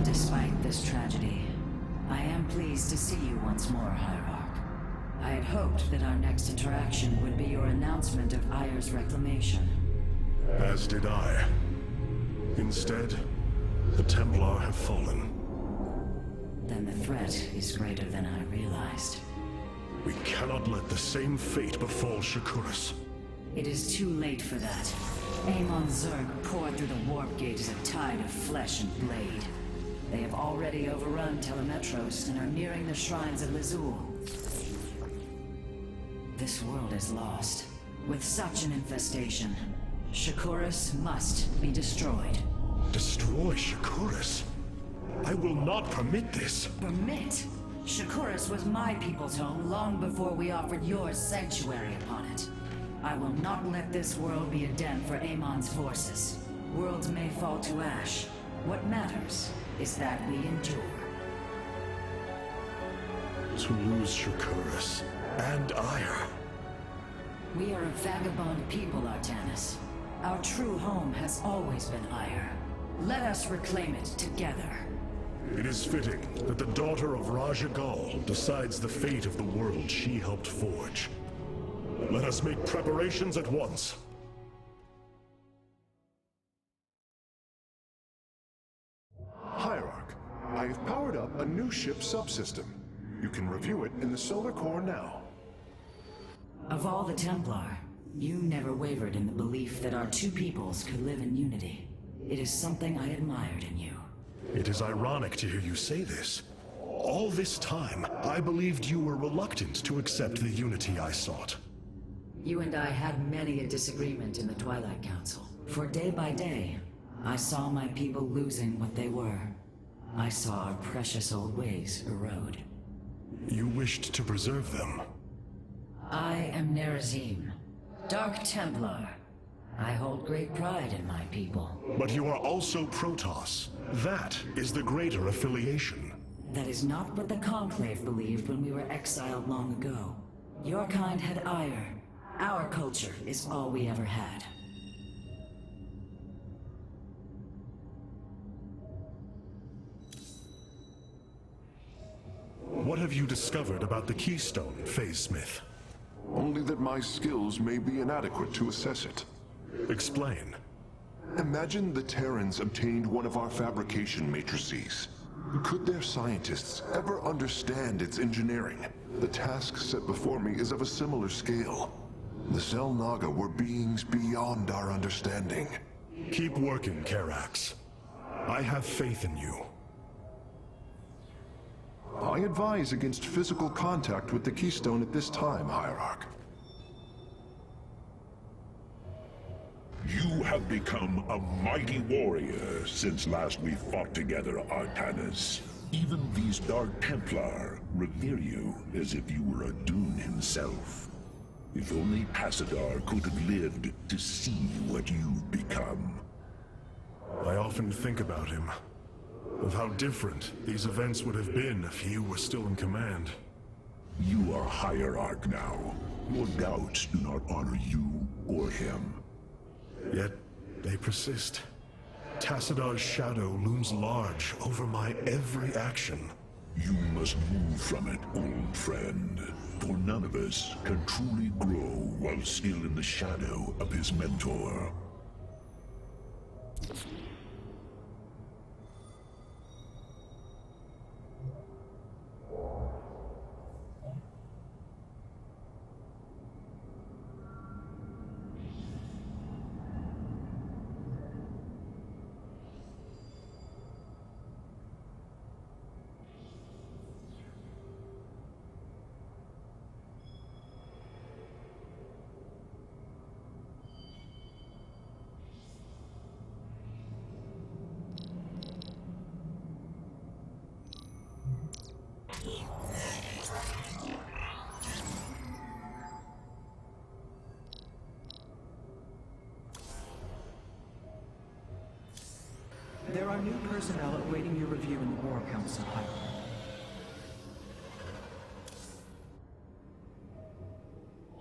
Despite this tragedy, I am pleased to see you once more, Hierarch. I had hoped that our next interaction would be your announcement of Ayer's reclamation. As did I. Instead, the Templar have fallen. Then the threat is greater than I realized. We cannot let the same fate befall Shakuras. It is too late for that. Amon Zerg poured through the warp gate as a tide of flesh and blade. They have already overrun Telemetros and are nearing the shrines of Lizul. This world is lost. With such an infestation, Shakuras must be destroyed. Destroy Shakuras? I will not permit this. Permit? Shakuras was my people's home long before we offered yours sanctuary upon it. I will not let this world be a den for Amon's forces. Worlds may fall to ash. What matters is that we endure. To lose Shakuras and Ayer. We are a vagabond people, Artanis. Our true home has always been Ayer. Let us reclaim it together. It is fitting that the daughter of Raja Gal decides the fate of the world she helped forge. Let us make preparations at once. Hierarch, I have powered up a new ship subsystem. You can review it in the solar core now. Of all the Templar, You never wavered in the belief that our two peoples could live in unity. It is something I admired in you. It is ironic to hear you say this. All this time, I believed you were reluctant to accept the unity I sought. You and I had many a disagreement in the Twilight Council. For day by day, I saw my people losing what they were. I saw our precious old ways erode. You wished to preserve them. I am Nerazim, Dark Templar. I hold great pride in my people. But you are also Protoss. That is the greater affiliation. That is not what the Conclave believed when we were exiled long ago. Your kind had ire. Our culture is all we ever had. What have you discovered about the Keystone, Phase Smith? Only that my skills may be inadequate to assess it. Explain. Imagine the Terrans obtained one of our fabrication matrices. Could their scientists ever understand its engineering? The task set before me is of a similar scale. The Cell Naga were beings beyond our understanding. Keep working, Karax. I have faith in you. I advise against physical contact with the Keystone at this time, Hierarch. You have become a mighty warrior since last we fought together, Artanis. Even these Dark Templar revere you as if you were a Dune himself. If only Passadar could have lived to see what you've become. I often think about him. Of how different these events would have been if you were still in command. You are Hierarch now. Your doubts do not honor you or him. Yet, they persist. Tassadar's shadow looms large over my every action. You must move from it, old friend. For none of us can truly grow while still in the shadow of his mentor. There are new personnel awaiting your review in the War Council, Hierarch.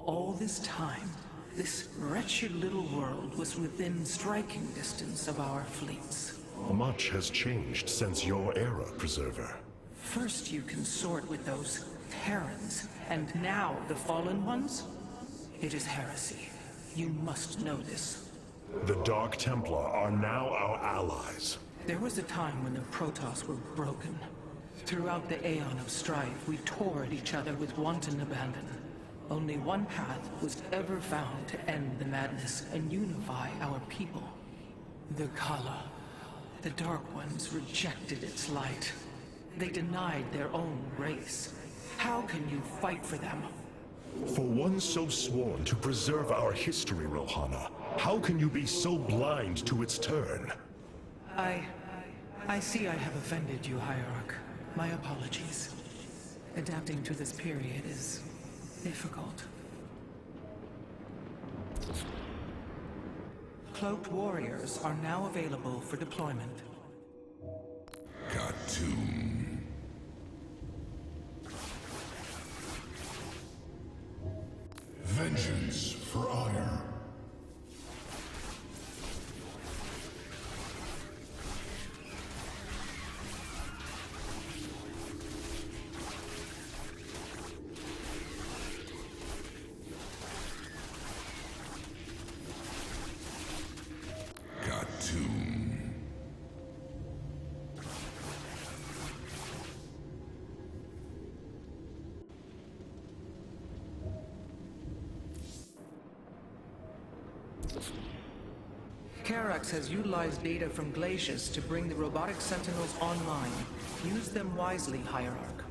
All this time, this wretched little world was within striking distance of our fleets. Much has changed since your era, Preserver. First you consort with those Terrans, and now the Fallen Ones? It is heresy. You must know this. The Dark Templar are now our allies. There was a time when the Protoss were broken. Throughout the Aeon of Strife, we tore at each other with wanton abandon. Only one path was ever found to end the madness and unify our people. The Kala. The Dark Ones rejected its light. They denied their own race. How can you fight for them? For one so sworn to preserve our history, Rohana, how can you be so blind to its turn? I see I have offended you, Hierarch. My apologies. Adapting to this period is difficult. Cloaked warriors are now available for deployment. Khartoum. Vengeance for ire. Khartoum. Karax has utilized data from glaciers to bring the robotic sentinels online. Use them wisely, Hierarch.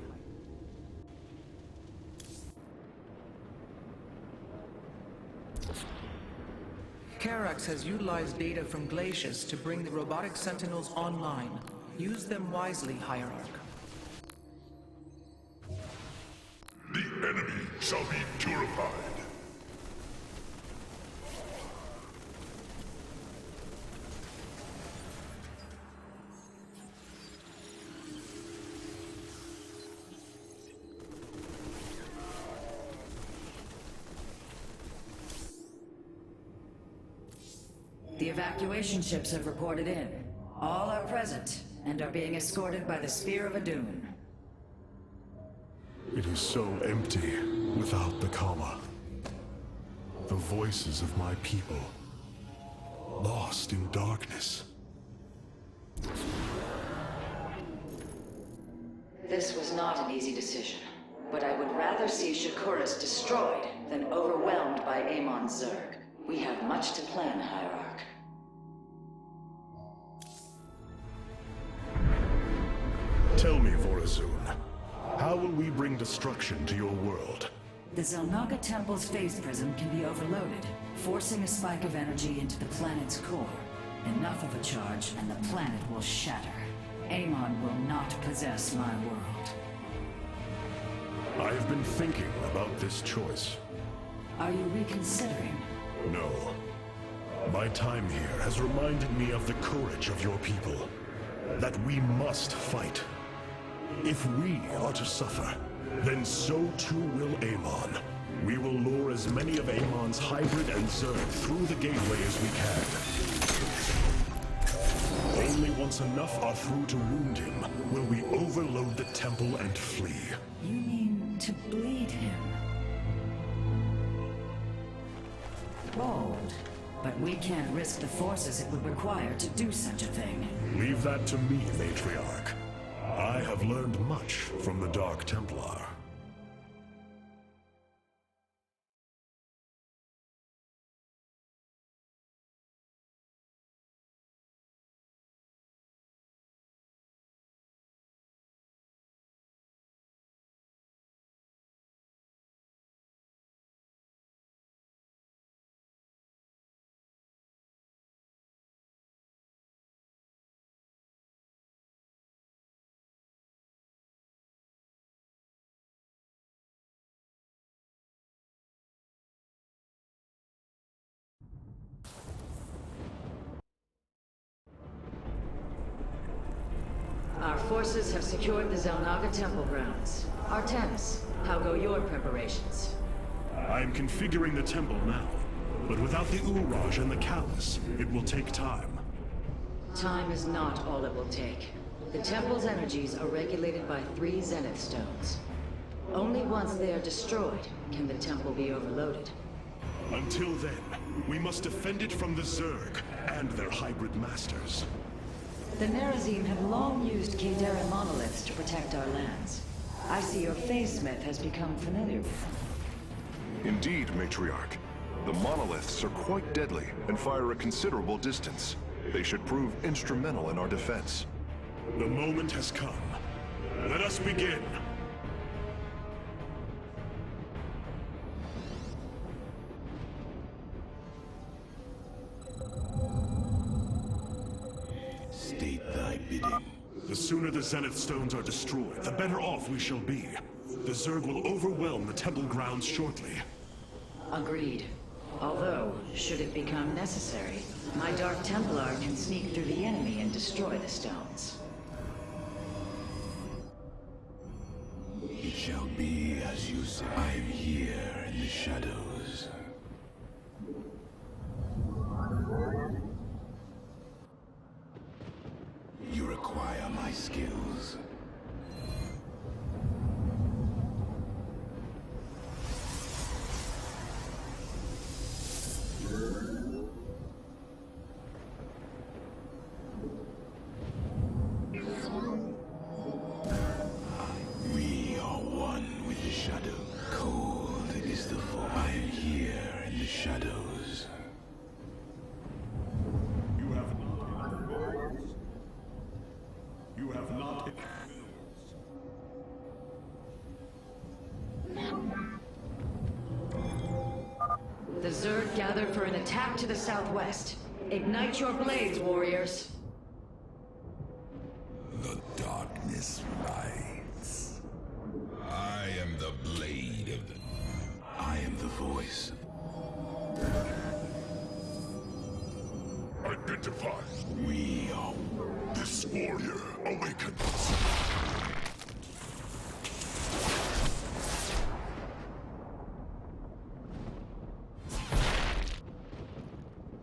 Karax has utilized data from glaciers to bring the robotic sentinels online. Use them wisely, Hierarch. The enemy shall be purified. The evacuation ships have reported in. All are present, and are being escorted by the Spear of Adun. It is so empty without the comma. The voices of my people, lost in darkness. This was not an easy decision, but I would rather see Shakuras destroyed than overwhelmed by Amon Zerg. We have much to plan, Hierarch. Tell me, Vorazun, how will we bring destruction to your world? The Zelnaga Temple's phase prism can be overloaded, forcing a spike of energy into the planet's core. Enough of a charge, and the planet will shatter. Amon will not possess my world. I have been thinking about this choice. Are you reconsidering? No. My time here has reminded me of the courage of your people. That we must fight. If we are to suffer, then so too will Amon. We will lure as many of Amon's hybrid and Zerg through the gateway as we can. Only once enough are through to wound him will we overload the temple and flee. You mean to bleed him? Bold. But we can't risk the forces it would require to do such a thing. Leave that to me, Matriarch. I have learned much from the Dark Templar. Our forces have secured the Zelnaga Temple grounds. Artanis, how go your preparations? I am configuring the temple now, but without the Uraj and the Callus, it will take time. Time is not all it will take. The temple's energies are regulated by 3 Zenith Stones. Only once they are destroyed can the temple be overloaded. Until then, we must defend it from the Zerg and their hybrid masters. The Nerazim have long used Kadaran monoliths to protect our lands. I see your Phase-Smith has become familiar with them. Indeed, Matriarch. The monoliths are quite deadly and fire a considerable distance. They should prove instrumental in our defense. The moment has come. Let us begin. State thy bidding. The sooner the Zenith Stones are destroyed, the better off we shall be. The Zerg will overwhelm the temple grounds shortly. Agreed. Although, should it become necessary, my Dark Templar can sneak through the enemy and destroy the stones. It shall be as you say. I am here in the shadows. You require my skills. We are one with the shadow. Cold is the fall. I am here in the shadows. not enough minerals. The Zerg gathered for an attack to the southwest. Ignite your blades, warriors. The darkness rides. I am the blade of the... I am the voice. Identify. We are... This warrior awakens.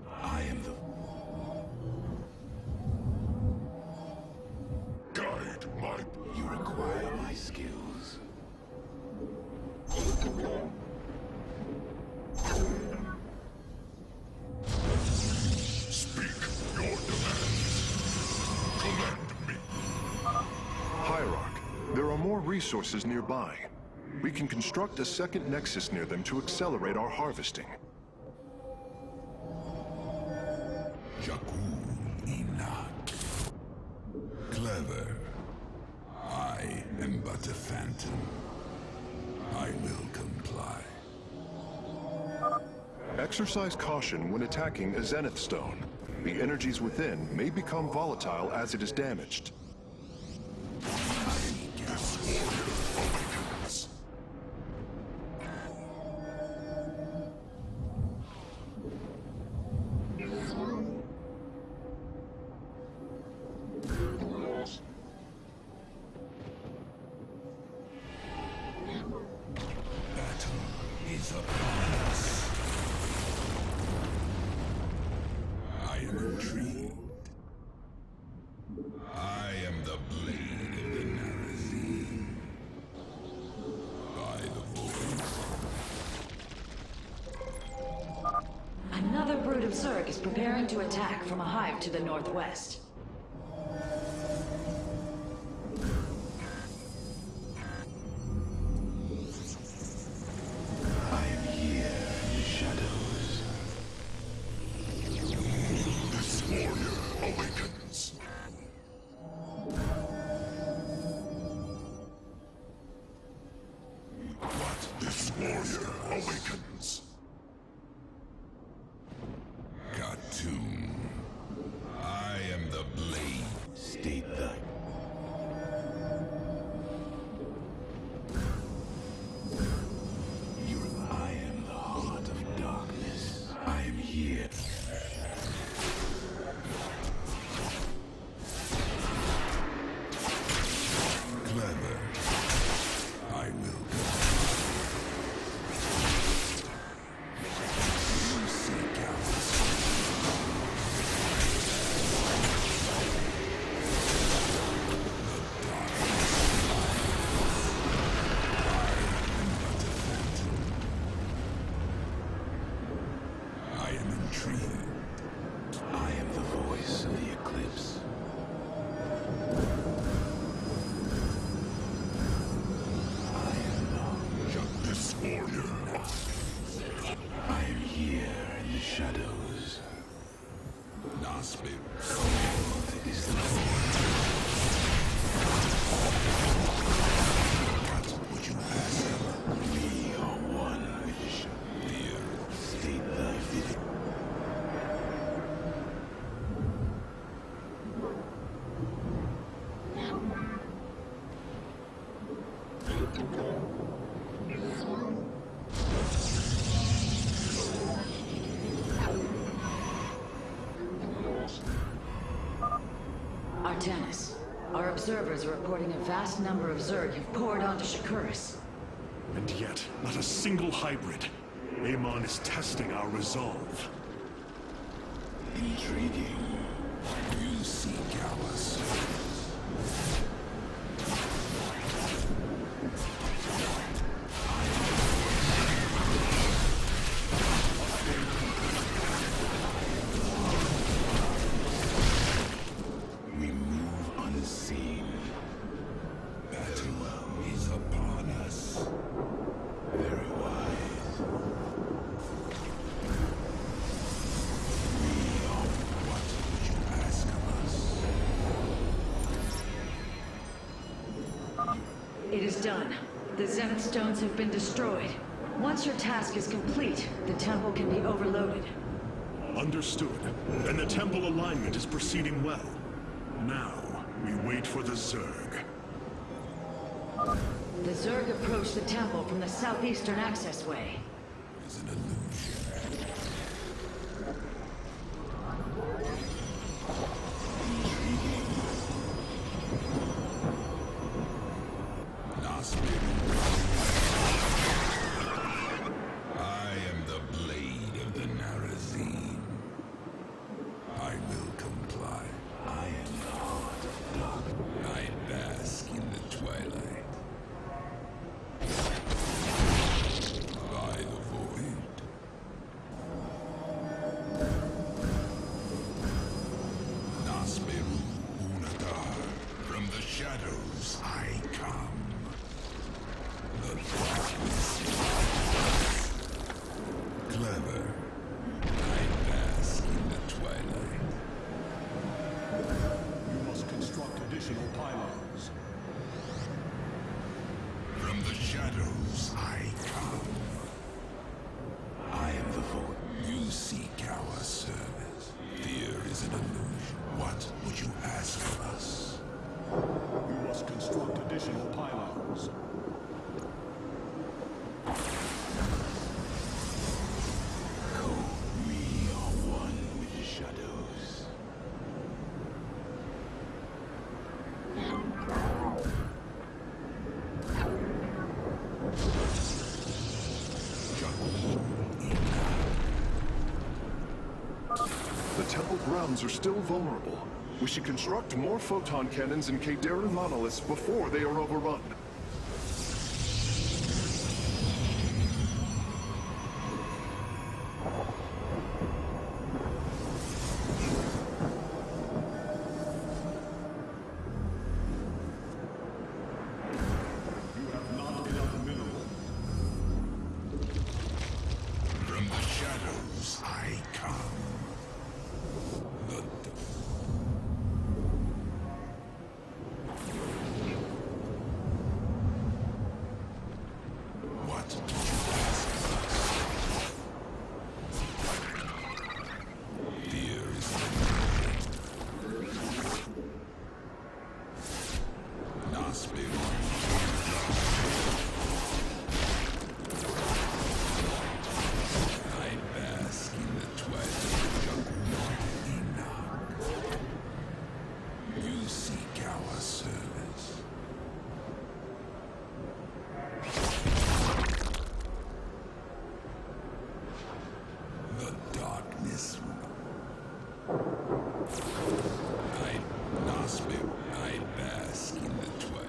I am the... Guide my... You require my skills. Speak your demands. Command me. Hierarch, there are more resources nearby. We can construct a second nexus near them to accelerate our harvesting. Clever. I am but a phantom. I will comply. Exercise caution when attacking a Zenith Stone. The energies within may become volatile as it is damaged. This warrior awakens. Battle is upon us. I am intrigued. I am the blade of the Narazine. By the voice. Another brood of Zerg is preparing to attack from a hive to the northwest. I am here in the shadows. This warrior awakens. What? This warrior awakens. Khartoum. I am the blade. State that. I am the heart of darkness. I am here. Clever. I will go. You seek out. I am intrigued. I am the voice of the eclipse. I am This warrior. I am here in the shadows. Naspit. Cold is the void. What would you ask? We are one with fear. State thy vision. Artanis, our observers are reporting a vast number of Zerg have poured onto Shakuris. And yet, not a single hybrid. Amon is testing our resolve. Intriguing. You seek ours. We move unseen. Battle is upon us. Very wise. We are what would you ask of us? It is done. The Zenith Stones have been destroyed. Once your task is complete, the temple can be overloaded. Understood. And the temple alignment is proceeding well. Now, we wait for the Zerg. The Zerg approach the temple from the southeastern accessway. It's an illusion. I am the blade of the Narazine. I will comply. I am the heart of darkness. I bask in the twilight. By the void. Nasperu Unadar. From the shadows I come. The darkness. Clever. I bask in the twilight. You must construct additional pylons. From the shadows I come. I am the void. You seek our service. Fear is an illusion. What would you ask of us? You must construct additional pylons. We are one with the shadows. The temple grounds are still vulnerable. We should construct more photon cannons and Kadaran monoliths before they are overrun. You have not enough mineral. From the shadows I come. What did you ask of us? Fear is Nasperu. I bask in the twilight. You seek our service. The darkness. I bask in the twilight.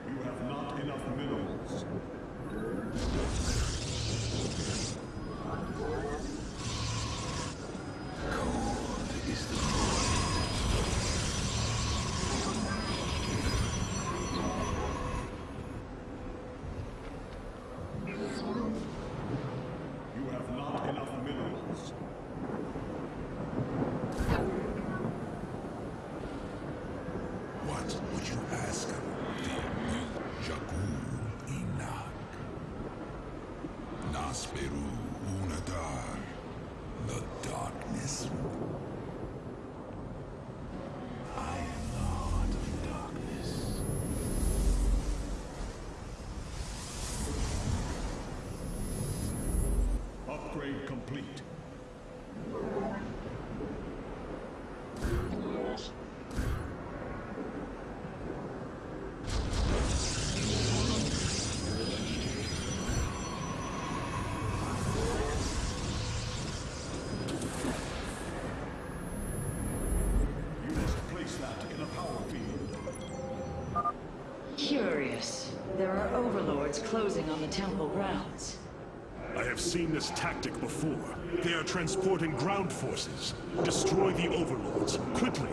You have not enough minerals. Cold is the You have not enough minerals. What would you ask of me? Jakul Inak. Nasperu Unadar. The darkness. I am the heart of darkness. Upgrade complete. You must place that in a power field. Curious. There are overlords closing on the temple grounds. I have seen this tactic before. They are transporting ground forces. Destroy the overlords, quickly!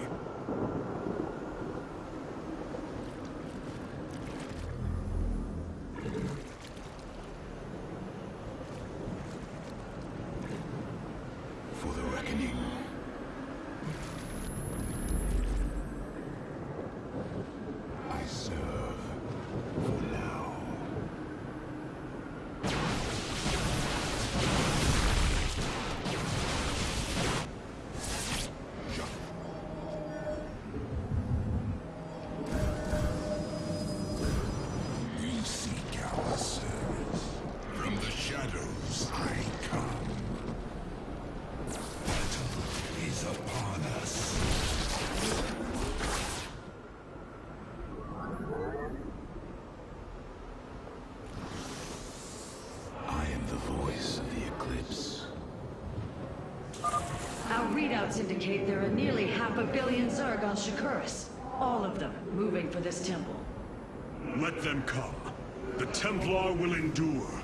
indicate there are nearly 500 million Zerg on Shakuras. All of them moving for this temple. Let them come. The Templar will endure.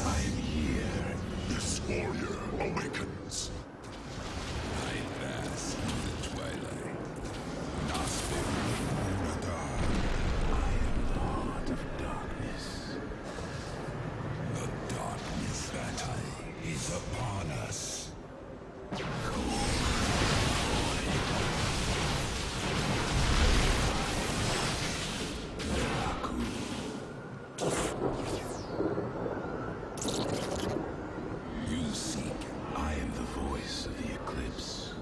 I'm here. This warrior awakens. I bask in the twilight. Gnostic Unadar. I am the heart of darkness. The darkness that is upon us. You seek. I am the voice of the eclipse.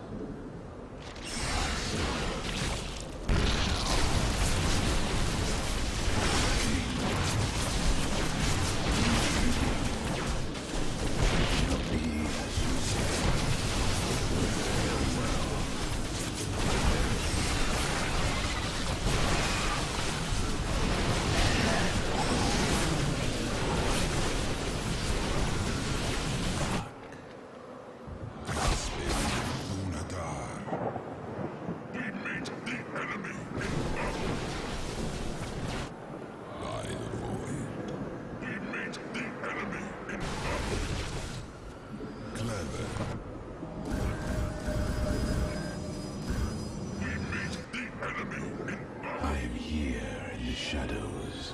I am here in the shadows.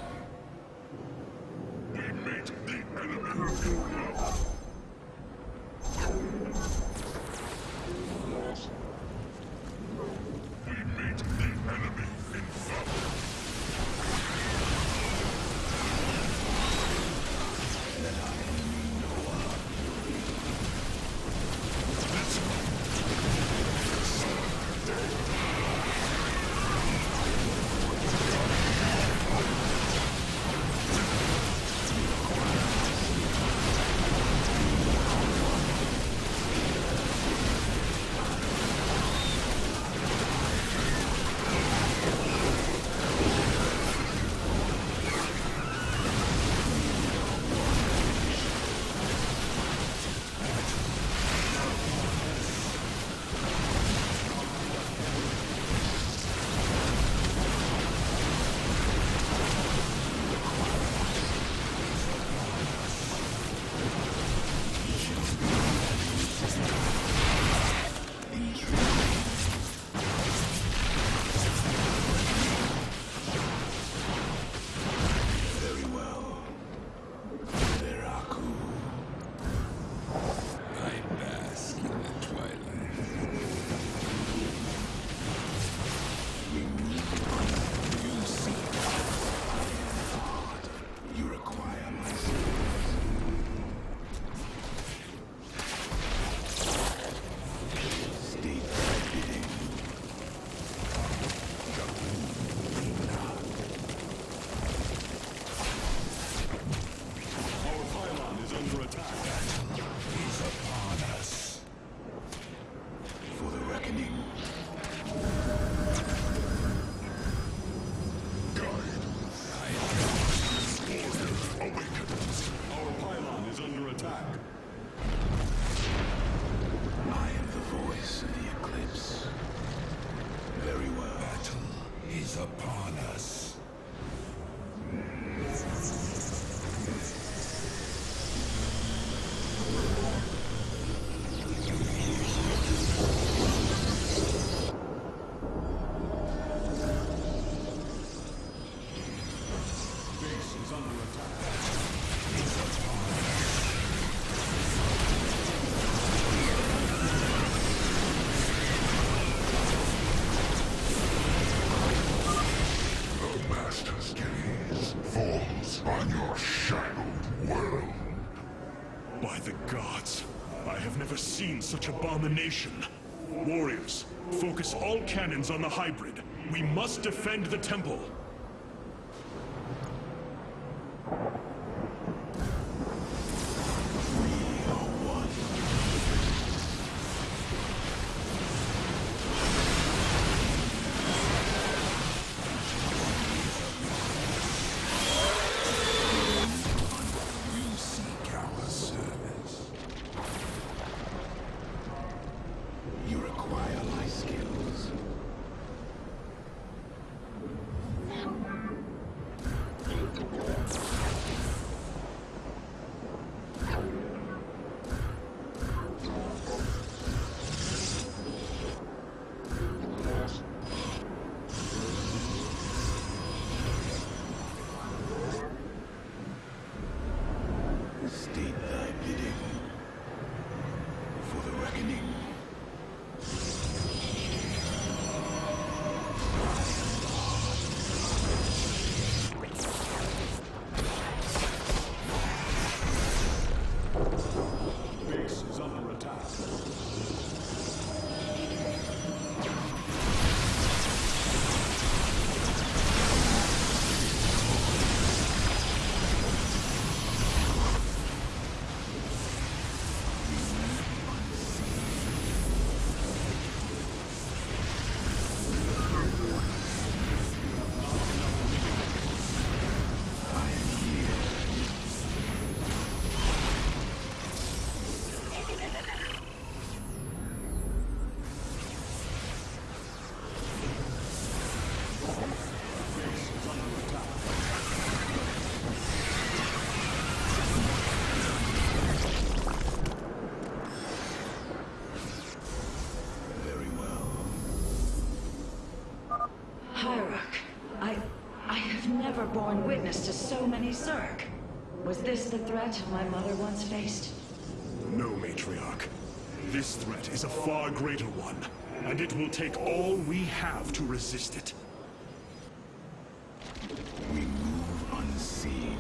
We meet the enemy. Upon us. Base is under attack. Falls on your shadowed world. By the gods, I have never seen such abomination. Warriors, focus all cannons on the hybrid. We must defend the temple. never borne witness to so many Zerg. Was this the threat my mother once faced? No, Matriarch. This threat is a far greater one, and it will take all we have to resist it. We move unseen.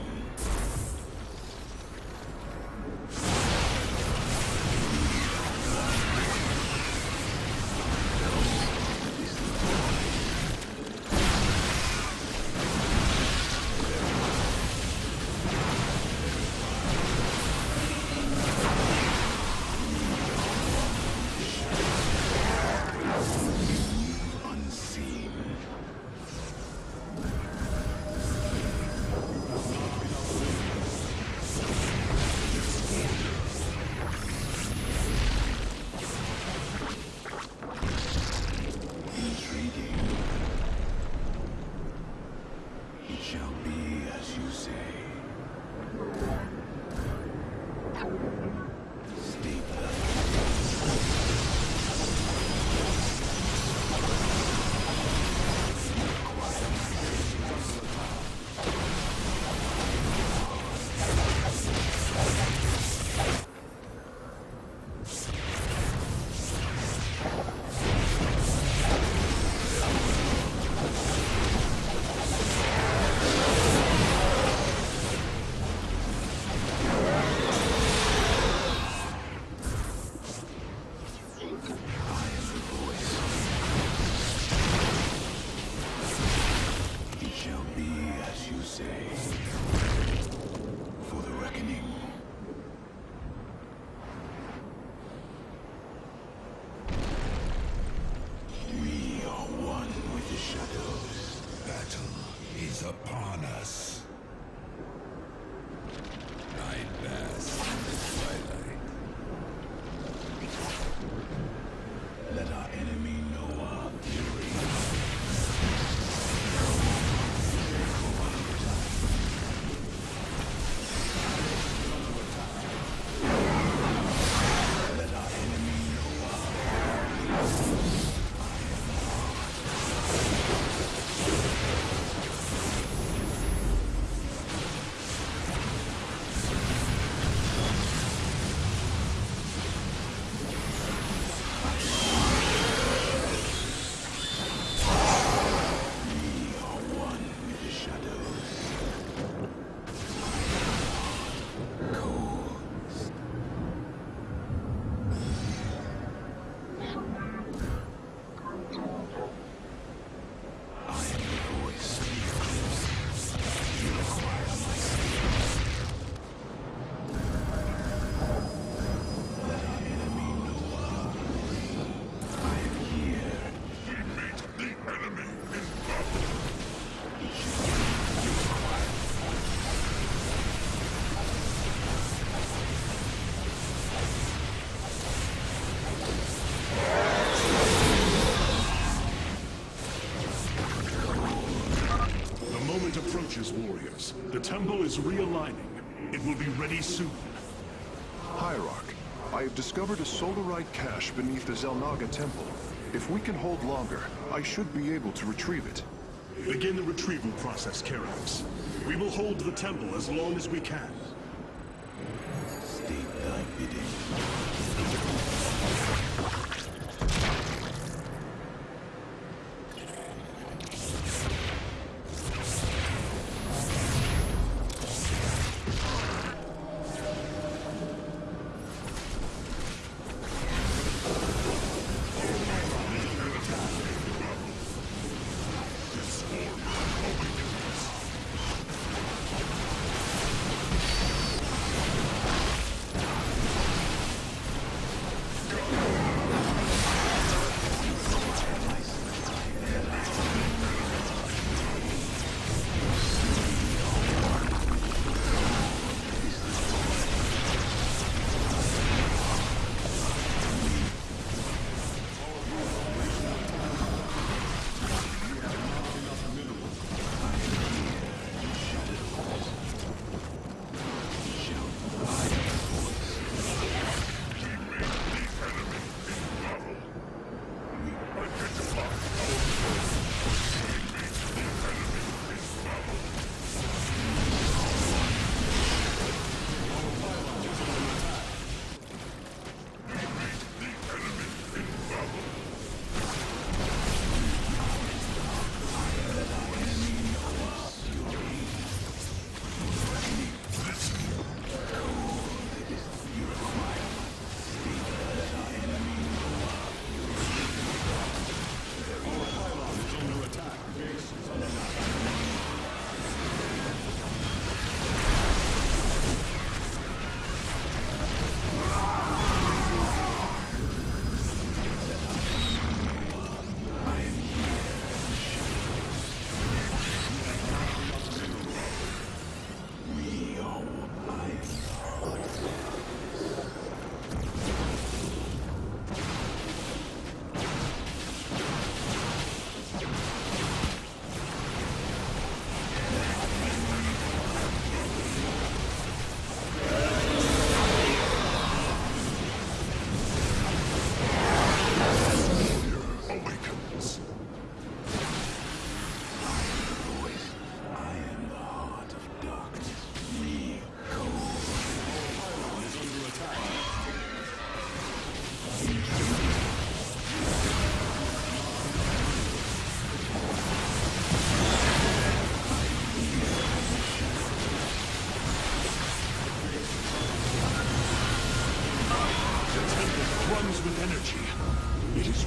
Upon us. I bask in the twilight. Let our enemy know our fury. Let our enemy know our fury. Approaches, warriors. The temple is realigning. It will be ready soon. Hierarch, I have discovered a solarite cache beneath the Zelnaga temple. If we can hold longer, I should be able to retrieve it. Begin the retrieval process, Karax. We will hold the temple as long as we can. State thy bidding.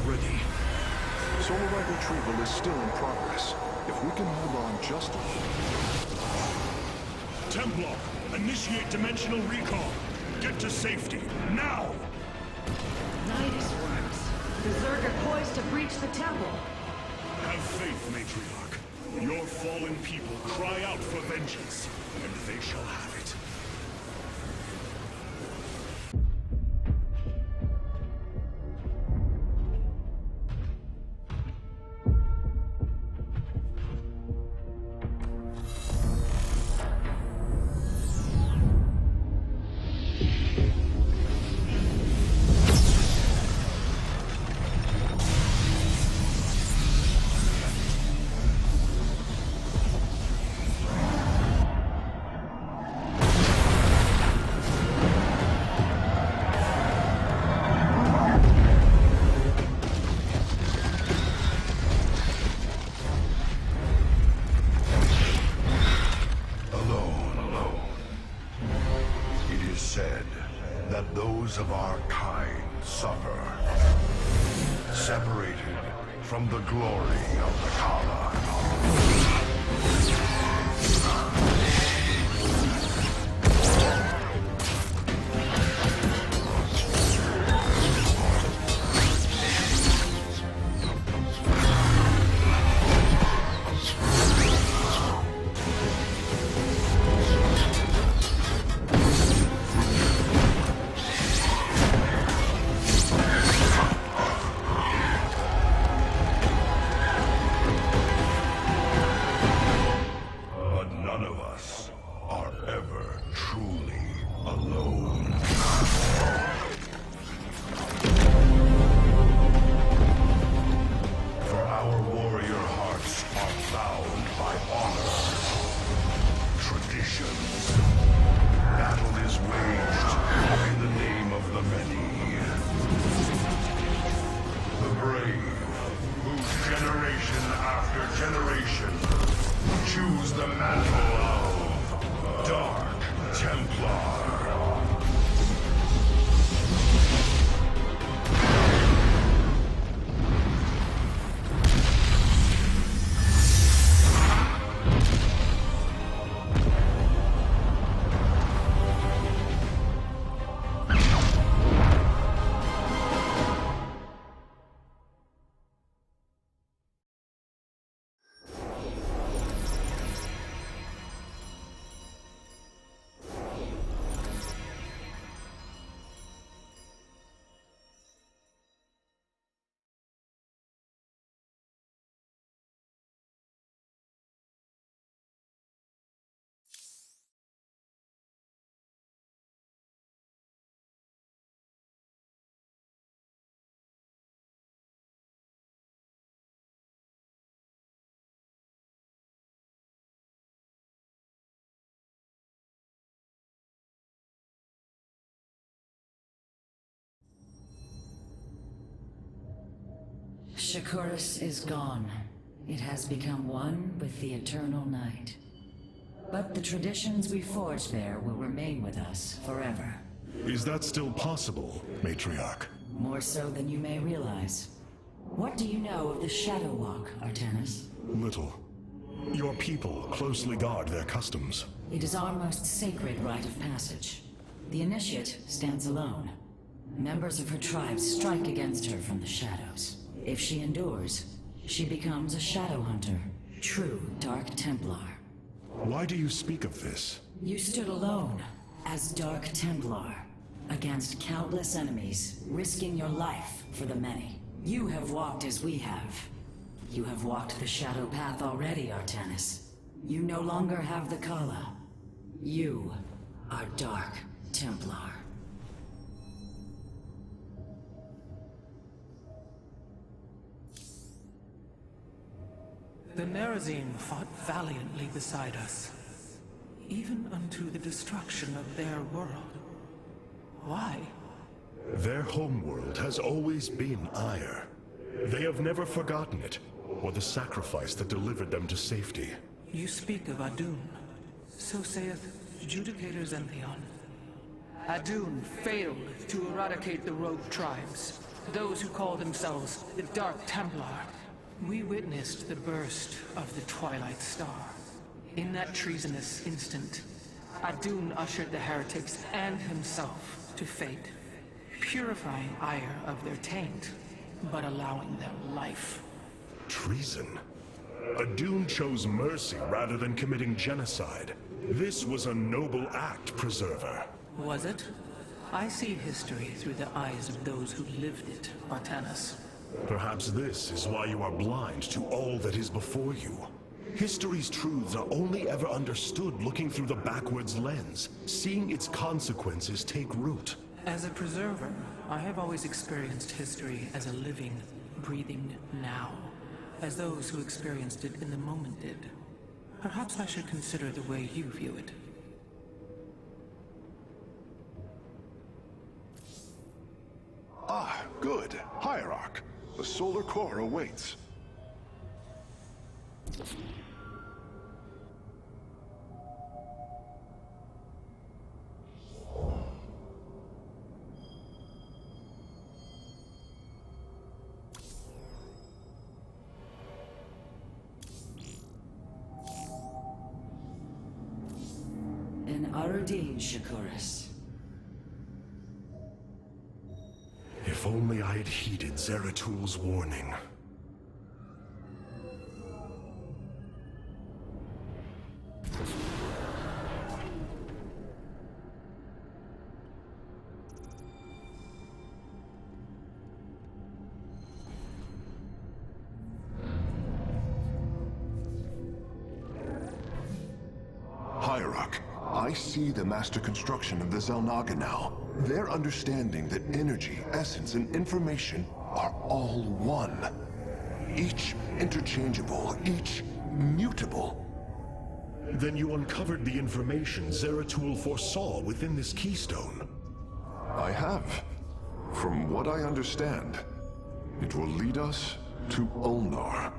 already. Solarite retrieval is still in progress. If we can hold on just a... Templar, initiate dimensional recall. Get to safety, now! Nidus works. The Zerg are poised to breach the temple. Have faith, Matriarch. Your fallen people cry out for vengeance, and they shall have it. Of our kind suffer, separated from the glory of the Kala. Shakuris is gone. It has become one with the eternal night. But the traditions we forged there will remain with us forever. Is that still possible, Matriarch? More so than you may realize. What do you know of the Shadow Walk, Artanis? Little. Your people closely guard their customs. It is our most sacred rite of passage. The Initiate stands alone. Members of her tribe strike against her from the shadows. If she endures, she becomes a Shadow Hunter, true Dark Templar. Why do you speak of this? You stood alone, as Dark Templar, against countless enemies, risking your life for the many. You have walked as we have. You have walked the Shadow Path already, Artanis. You no longer have the Kala. You are Dark Templar. The Nerazine fought valiantly beside us, even unto the destruction of their world. Why? Their homeworld has always been Ire. They have never forgotten it, or the sacrifice that delivered them to safety. You speak of Adun. So saith Judicator Zentheon. Adun failed to eradicate the rogue tribes. those who call themselves the Dark Templar. We witnessed the burst of the Twilight Star. In that treasonous instant, Adun ushered the heretics and himself to fate, purifying ire of their taint, but allowing them life. Treason? Adun chose mercy rather than committing genocide. This was a noble act, Preserver. Was it? I see history through the eyes of those who lived it, Artanis. Perhaps this is why you are blind to all that is before you. History's truths are only ever understood looking through the backwards lens, seeing its consequences take root. As a preserver, I have always experienced history as a living, breathing now, as those who experienced it in the moment did. Perhaps I should consider the way you view it. Ah, good. Hierarch. The solar core awaits. An Aradine, Shakuris. If only I had heeded Zeratul's warning. Hierarch, I see the master construction of the Xel'Naga now. Their understanding that energy, essence, and information are all one. Each interchangeable, each mutable. Then you uncovered the information Zeratul foresaw within this keystone. I have. From what I understand, it will lead us to Ulnar.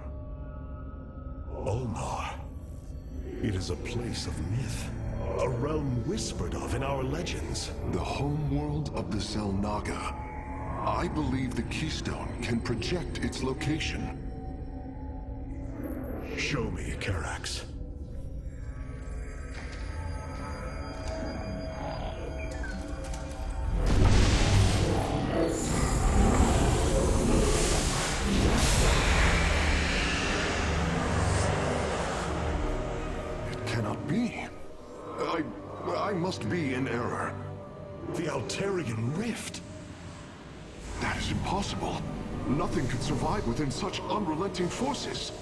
Ulnar. It is a place of myth. A realm whispered of in our legends. The homeworld of the Xel'Naga. I believe the keystone can project its location. Show me, Karax. It cannot be. I must be in error. The Altarian Rift. That is impossible. Nothing could survive within such unrelenting forces.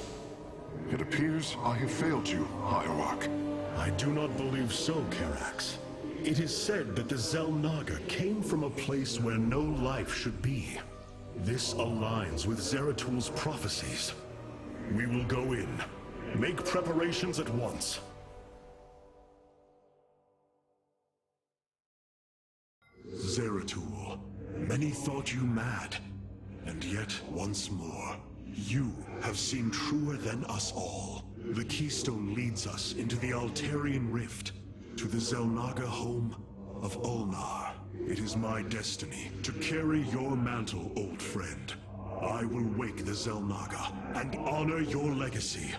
It appears I have failed you, Hierarch. I do not believe so, Karax. It is said that the Xel'Naga came from a place where no life should be. This aligns with Zeratul's prophecies. We will go in. Make preparations at once. Zeratul, many thought you mad. And yet, once more, you have seemed truer than us all. The keystone leads us into the Altarian Rift, to the Xel'Naga home of Ulnar. It is my destiny to carry your mantle, old friend. I will wake the Xel'Naga and honor your legacy.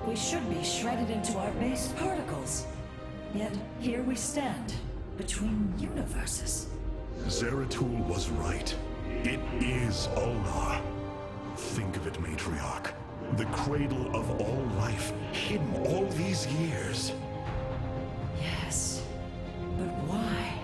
We should be shredded into our base particles. Yet, here we stand, between universes. Zeratul was right. It is Ulnar. Think of it, Matriarch. The cradle of all life, hidden all these years. Yes, but why?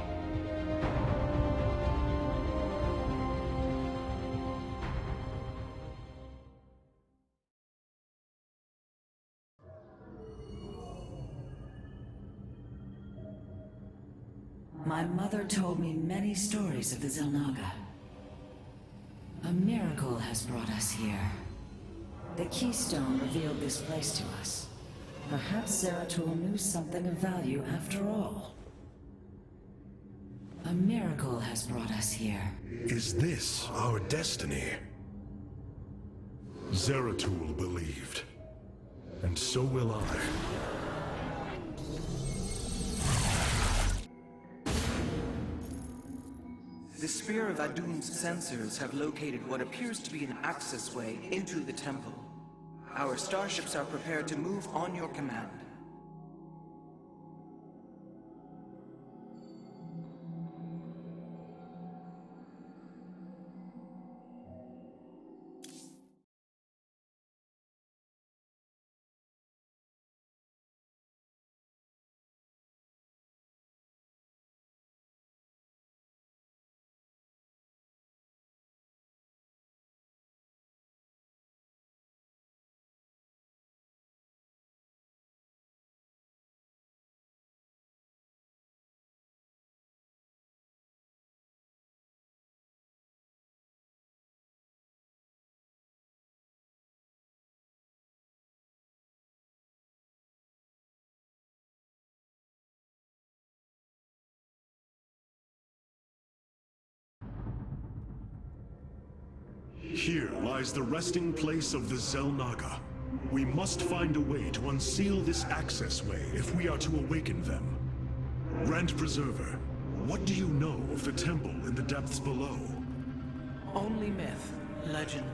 My mother told me many stories of the Xel'Naga. A miracle has brought us here. The Keystone revealed this place to us. Perhaps Zeratul knew something of value after all. A miracle has brought us here. Is this our destiny? Zeratul believed. And so will I. The Spear of Adun's sensors have located what appears to be an access way into the temple. Our starships are prepared to move on your command. Here lies the resting place of the Xel'Naga. We must find a way to unseal this access way if we are to awaken them. Grand Preserver, what do you know of the temple in the depths below? Only myth, legend.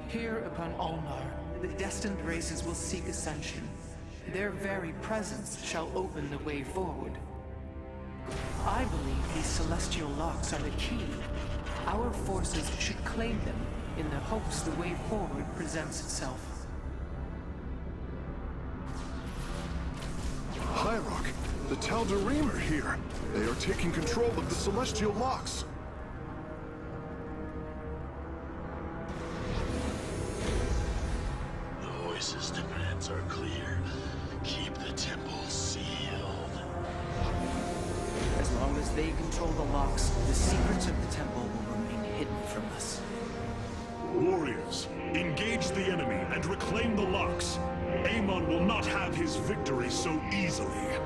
Here upon Ulnar, the destined races will seek ascension. Their very presence shall open the way forward. I believe these celestial locks are the key. Our forces should claim them in the hopes the way forward presents itself. Hierarch, the Tal'Darim are here. They are taking control of the celestial locks. The Voice's demands are clear. Keep the temple sealed. As long as they control the locks, the secrets of the temple will remain hidden from us. Warriors, engage the enemy and reclaim the locks. Amon will not have his victory so easily.